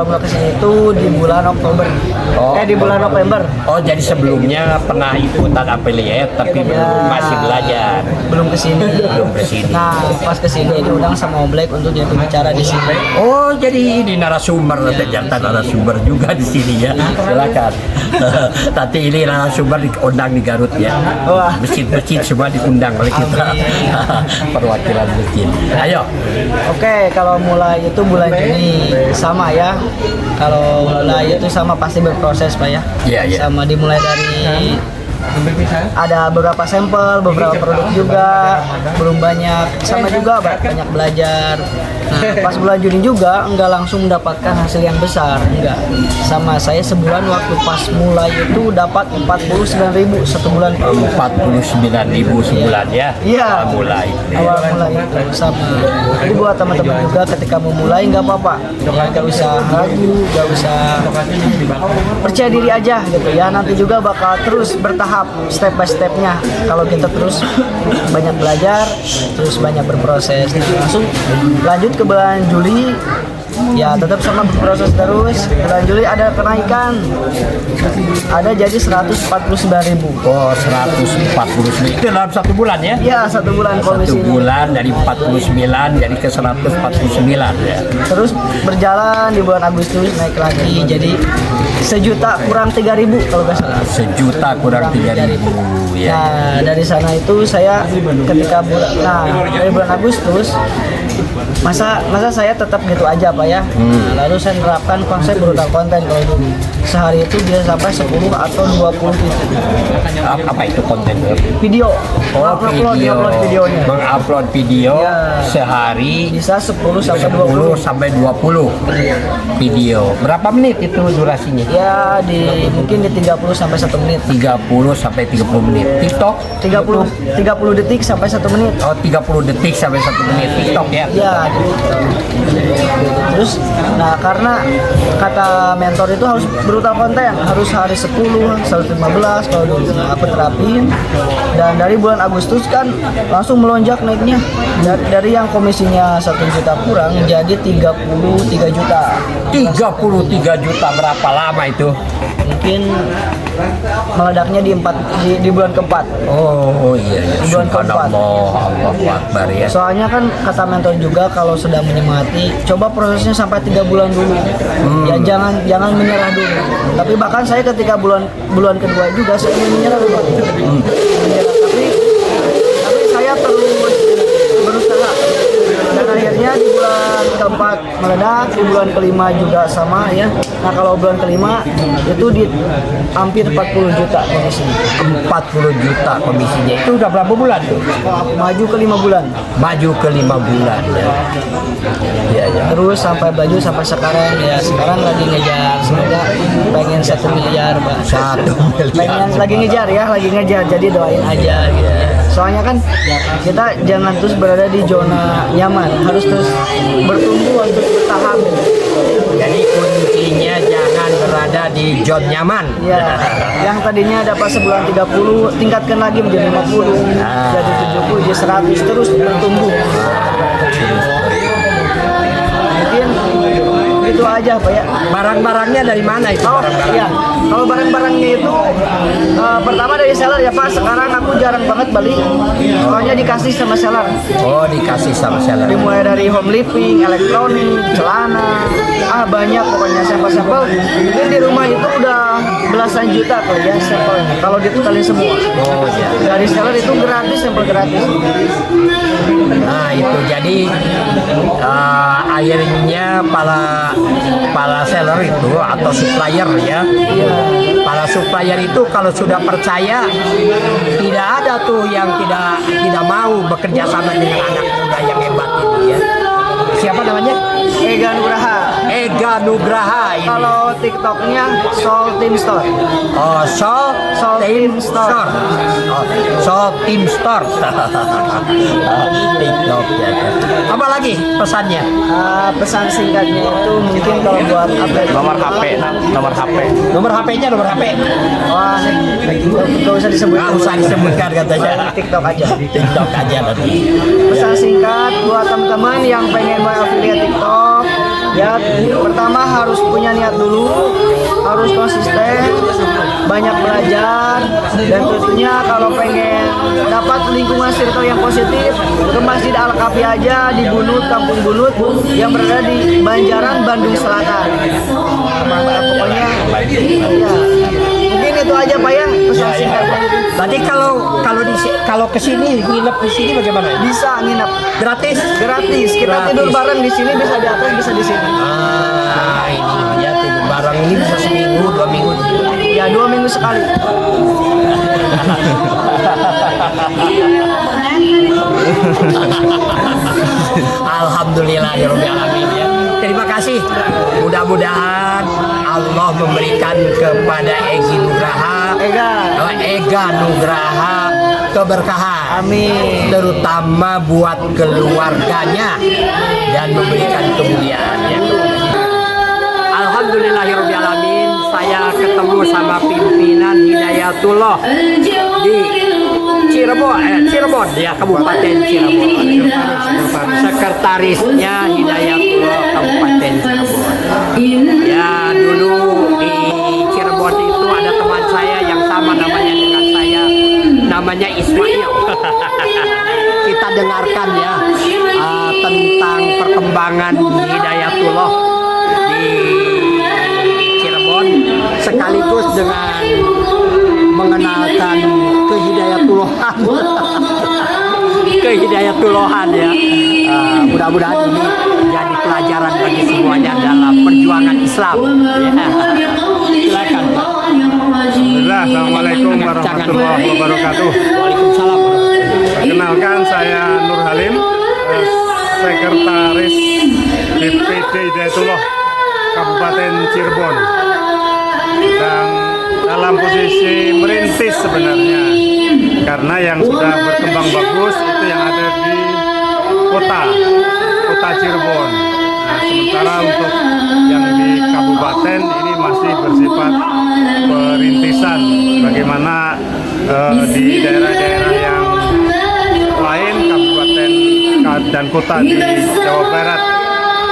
mula kesini itu di bulan Oktober. Di bulan November. Oh, jadi sebelumnya pernah ikutan afiliat tapi masih belajar. Belum kesini. Nah, pas kesini diundang sama Om Black untuk jadi pembicara di sini. Oh, jadi ini narasumber, ternyata narasumber juga di sini ya. Silakan. Nanti ini narasumber diundang di Garut ya. Wah. Masjid semua diundang oleh kita. Perwakilan masjid. Ayo. Oke, kalau mulai itu bulan Juni sama ya. Kalau mulai itu sama pasti berproses Pak ya. Iya. Sama dimulai dari ada beberapa sampel, beberapa produk juga, belum banyak, sama juga banyak belajar. Nah, pas bulan Juni juga enggak langsung mendapatkan hasil yang besar, enggak. Sama saya sebulan waktu pas mulai itu dapat 49.000 satu bulan. 49.000 sebulan ya? Iya. Mulai. Awal mulai itu sama. Jadi buat teman-teman juga ketika mau mulai nggak apa-apa, nggak usah ragu, nggak usah, percaya diri aja gitu ya. Nanti juga bakal terus bertahap, step by stepnya. Kalau kita terus banyak belajar, terus banyak berproses, langsung lanjut ke bulan Juli. Ya tetap sama berproses terus. Bulan Juli ada kenaikan, ada jadi 149.000. Oh, 149 itu dalam satu bulan ya? Ya, satu bulan Satu komisinya. bulan dari 49 jadi ke 149 ya. Terus berjalan di bulan Agustus naik lagi jadi 1.000.000 kurang 3.000 kalau nggak salah. 1.000.000 kurang 3.000 ya. Nah dari sana itu saya ketika dari bulan Agustus masa saya tetap gitu aja Pak ya. Lalu saya menerapkan konsep brutal konten kalau dulu. Sehari itu bisa sampai 10 atau 20 Apa itu konten? video. Upload videonya. Mengupload video Ya. sehari Bisa 10 sampai 10 20. sampai 20 video. Berapa menit itu durasinya? Ya mungkin di 30 sampai 1 menit. 30 sampai 30 menit. TikTok 30 detik sampai 1 menit. Oh, 30 detik sampai 1 menit TikTok ya. Ya, terus, nah karena kata mentor itu harus brutal konten, harus hari 10, 115 kalau dulu. Nah, aku terapin, dan dari bulan Agustus kan langsung melonjak naiknya dari yang komisinya 1 juta kurang jadi 33 juta. 33 juta berapa lama itu? Mungkin meledaknya di bulan keempat. Oh iya, Di bulan keempat. Allahu Akbar ya. Soalnya kan kata mentor juga kalau sedang menyemangati, coba prosesnya sampai 3 bulan dulu. Ya jangan menyerah dulu. Tapi bahkan saya ketika bulan kedua juga saya ingin menyerah dulu. Tapi saya terus berusaha. Dan akhirnya di bulan keempat meledak, di bulan kelima juga sama ya. Nah kalau bulan kelima itu di hampir 40 juta komisinya. 40 juta komisinya. Itu udah berapa bulan tuh? Maju ke 5 bulan. Maju ke 5 bulan ya. Iya ya. Terus sampai baju sampai sekarang ya, sekarang lagi ngejar, semoga pengen 1 miliar Pak. 1 miliar. Pengen lagi ngejar ya, lagi ngejar, jadi doain aja gitu. Soalnya kan kita jangan terus berada di zona nyaman, harus terus bertumbuh untuk bertahan. Jadi kuncinya jangan berada di zona nyaman. Ya, yang tadinya dapat sebulan 30, tingkatkan lagi menjadi 50, jadi 70, jadi 100, terus bertumbuh. Mungkin itu aja Pak ya. Barang-barangnya dari mana itu? Oh iya, kalau barang-barangnya itu pertama dari seller ya Pak. Sekarang aku jarang banget beli, soalnya dikasih sama seller. Oh, dikasih sama seller. Dimulai dari home living, elektronik, celana, banyak pokoknya sampel-sampel. Mungkin di rumah itu udah belasan juta kali ya sampelnya. Kalau ditotalin semua. Oh iya. Dari seller itu gratis, sampel gratis. Nah itu jadi akhirnya para seller itu atau supplier ya, para supplier itu kalau sudah percaya tidak ada tuh yang tidak mau bekerja sama dengan anak muda yang hebat ini ya. Siapa namanya? Ega Nugraha. Ega Nugraha ini. Kalau TikToknya Soul Team Store. Oh, Soul Team Store. Oh, Soul Team Store. TikTok ya. Apa lagi pesannya? Pesan singkatnya itu mungkin kalau buat update Nomor HP. Nomor HP-nya nomor HP. wah nggak usah disebutkan. Nggak usah disebutkan katanya. TikTok aja. TikTok aja nanti. Pesan singkat buat teman-teman yang pengen buat affiliate TikTok, ya pertama harus punya niat dulu, harus konsisten, banyak belajar, dan tentunya kalau pengen dapat lingkungan circle yang positif, ke Masjid Al-Kahfi aja di Bunut, Kampung Bunut yang berada di Banjaran, Bandung Selatan. Pokoknya ya, mungkin itu aja Pak ya pesan singkatnya. Tadi kalau kesini nginep di sini bagaimana? Bisa nginep Gratis? gratis, kita Gratis. tidur bareng di sini, bisa di atas bisa di sini. Ini ya tidur barang ini bisa seminggu 2 minggu. Ya 2 minggu sekali. Alhamdulillah ya Rabbil Alamin ya. Terima kasih. Mudah-mudahan Allah memberikan kepada Ega Nugraha keberkahan. Amin. Terutama buat keluarganya dan memberikan kemuliaan ya. Alhamdulillahirabbil alamin. Saya ketemu sama pimpinan Hidayatullah di Cirebon ya, Kabupaten Cirebon. Sekretarisnya Hidayatullah Kabupaten Cirebon. Ya dulu di Cirebon itu ada teman saya yang sama namanya dengan saya, namanya Ismail. Kita dengarkan ya tentang perkembangan Hidayatullah di Cirebon, sekaligus dengan mengenalkan kehidayatullahan. kehidayatullahan ya. Mudah-mudahan ini jadi pelajaran bagi semuanya dalam perjuangan Islam. Ya. Silakan. Alhamdulillah, Assalamualaikum warahmatullahi wabarakatuh. Waalaikumsalam. Kenalkan, saya Nur Halim, Sekretaris DPD Hidayatullah Kabupaten Cirebon. Dan dalam posisi merintis sebenarnya, karena yang sudah berkembang bagus itu yang ada di kota Cirebon. Nah, sementara untuk yang di kabupaten ini masih bersifat perintisan. Bagaimana di daerah-daerah yang lain, kabupaten dan kota di Jawa Barat.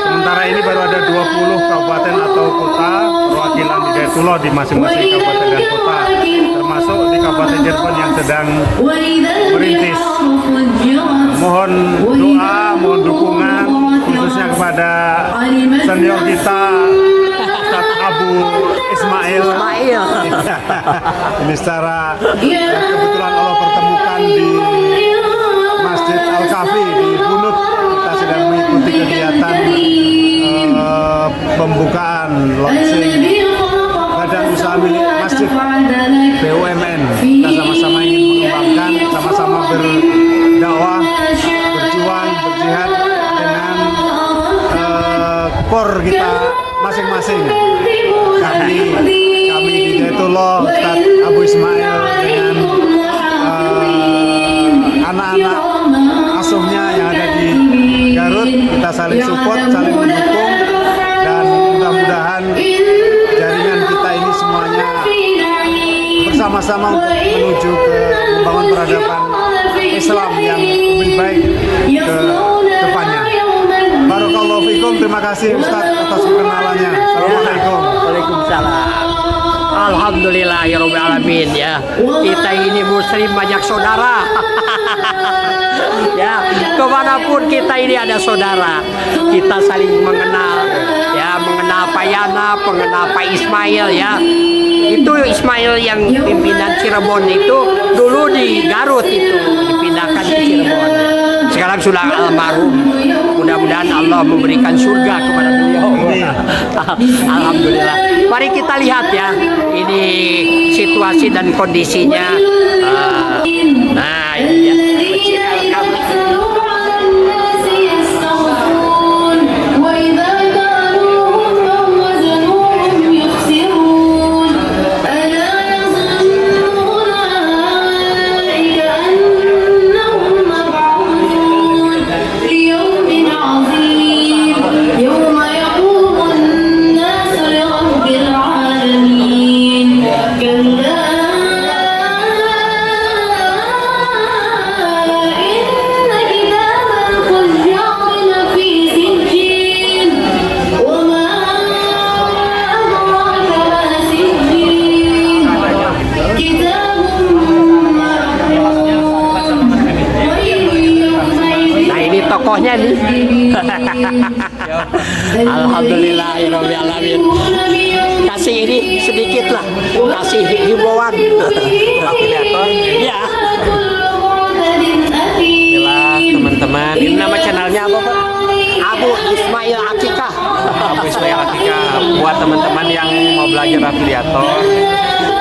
Sementara ini baru ada 20 kabupaten atau kota perwakilan Hidayatullah di masing-masing kabupaten dan kota, termasuk di Kabupaten Cirebon yang sedang merintis. Mohon doa, mohon dukungan khususnya kepada senior kita Ustadz Abu Ismail. Ini secara kebetulan Allah pertemukan di Masjid Al-Kahfi di Bunut. Kita sedang mengikuti kegiatan pembukaan launching badan usaha milik masjid BUMN. Kita sama-sama ingin mengembangkan, sama-sama berdakwah, berjuang, berjihad dengan core kita masing-masing. Kami di Hidayatullah, Ustadz Abu Ismail dengan anak-anak asuhnya yang ada di Garut, kita saling support, saling mendukung, dan mudah-mudahan jaringan kita ini semuanya bersama-sama untuk menuju ke membangun peradaban Islam yang lebih baik ke depannya. Barakallahu fikum, terima kasih Ustadz atas perkenalannya. Assalamualaikum. Waalaikumsalam. Alhamdulillahirabbil alamin ya. Kita ini muslim banyak saudara. Ya, kemanapun kita ini ada saudara. Kita saling mengenal, ya, mengenal Pak Yana, mengenal Pak Ismail ya. Itu Ismail yang pimpinan Cirebon itu dulu di Garut, itu dipindahkan ke Cirebon. Sekarang sudah almarhum. Mudah-mudahan Allah memberikan surga kepada beliau. Alhamdulillah. Mari kita lihat ya, ini situasi dan kondisinya. Nah, ini ya. Masjid Al-Kahfi. Tokohnya nih. Alhamdulillahirabbil alamin. Kasih ini sedikit lah, kasih himbauan. Afiliator. Ya. Inilah teman-teman. Ini nama channelnya apa, Pak? Abu Ismail Akikah. Abu Ismail Akikah. Buat teman-teman yang mau belajar afiliator,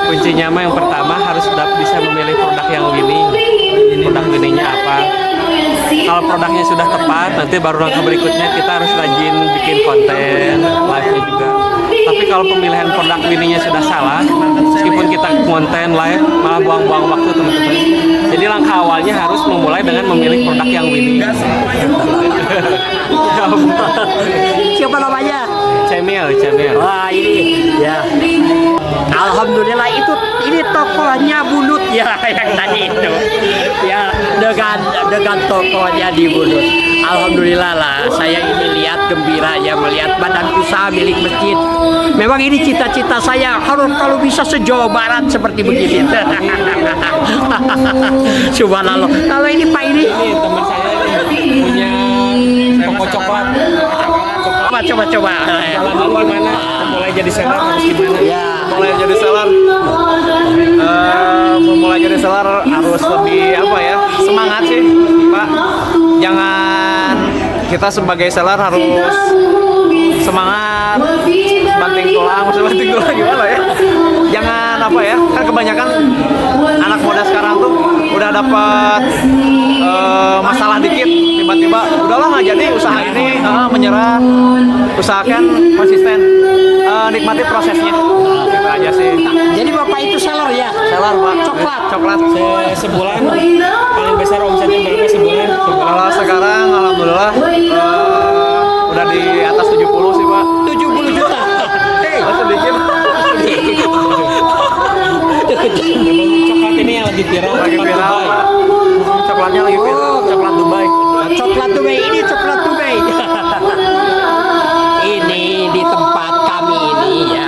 kuncinya mah yang pertama harus bisa memilih produk yang winning. Produk winningnya apa? Kalau produknya sudah tepat, nanti baru langkah berikutnya kita harus rajin bikin konten, live-nya juga. Tapi kalau pemilihan produk winningnya sudah salah, meskipun kita konten live, malah buang-buang waktu teman-teman. Jadi langkah awalnya harus memulai dengan memilih produk yang winning. Siapa namanya? Cemil. Wah, ini ya. Alhamdulillah, ini tokohnya Bunut ya, yang tadi itu ya, dengan tokohnya di Bunut. Alhamdulillah lah, saya ini lihat gembira ya melihat badan usaha milik masjid. Memang ini cita-cita saya, harus kalau bisa se-Jawa Barat seperti begini. Subhanallah. Kalau ini Pak ini Teman saya ini punya toko coklat. coba. Jalan dulu gimana? Mulai jadi seller harus gimana? Ya. Mulai jadi seller, memulai jadi seller harus lebih semangat sih, Pak. kita sebagai seller harus semangat, banting tulang gimana ya? Jangan apa ya? Kan kebanyakan anak muda sekarang tuh udah dapat masalah dikit, tiba-tiba udahlah nggak jadi usaha ini, menyerah. Usahakan konsisten, nikmati prosesnya. Gitu aja sih. Jadi Bapak itu seller ya? Seller Pak. Coklat. Sebulan paling besar omsetnya berapa sebulan? Kalau sekarang alhamdulillah udah di atas 70 sih Pak. 70 juta. Sedikit. Coklat ini yang lagi viral. Pak. Coklatnya lagi viral. Coklat Dubai. Coklat Dubai ini coklat Dubai. Ini di tempat kami ini ya.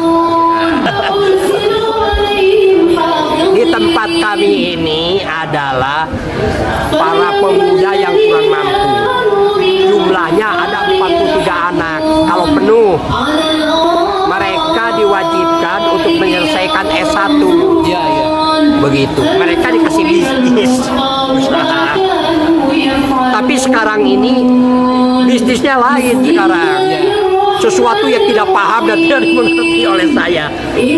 Di tempat kami ini adalah para pemuda yang kurang mampu. Jumlahnya ada 43 anak. Kalau penuh, mereka diwajibkan untuk menyelesaikan S1. Iya. Begitu. Mereka dikasih bisnis. Tapi sekarang ini bisnisnya lain sekarang. Sesuatu yang tidak paham dan tidak dimengerti oleh saya.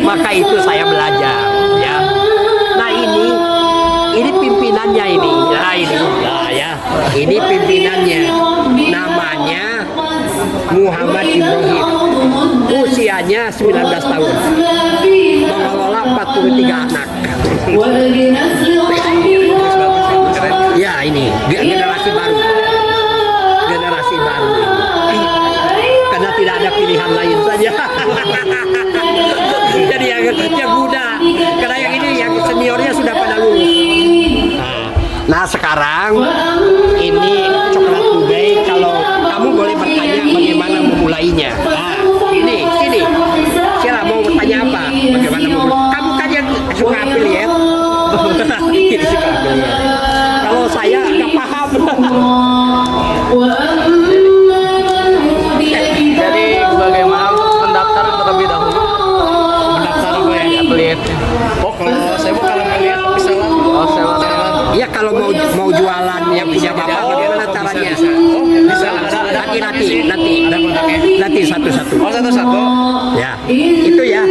Maka itu saya belajar. Ya. Nah ini pimpinannya ini. Nah ini. Nah ya. Ini pimpinannya. Namanya Muhammad Ibrahim. Usianya 19 tahun. Mengelola 43 anak. Ya ini generasi baru. Generasi baru. Karena tidak ada pilihan lain saja. Jadi yang muda. Karena yang ini yang seniornya sudah pada lulus. Nah sekarang ini coklat Dubai. Kalau kamu boleh bertanya bagaimana memulainya. Nah ini sini. Sila mau bertanya apa? Bagaimana memulai? Kamu kan yang suka affiliate. Ini suka affiliate. Kalau saya nggak paham. Jadi bagaimana mendaftar terlebih dahulu? Mendaftar apa ya? Affiliate. Oh kalau saya mau kalau ngeliat seller. Oh seller. Iya kalau mau jualan yang punya bapak bagaimana caranya? Bisa ada Nanti satu-satu. Oh satu-satu. Ya itu ya.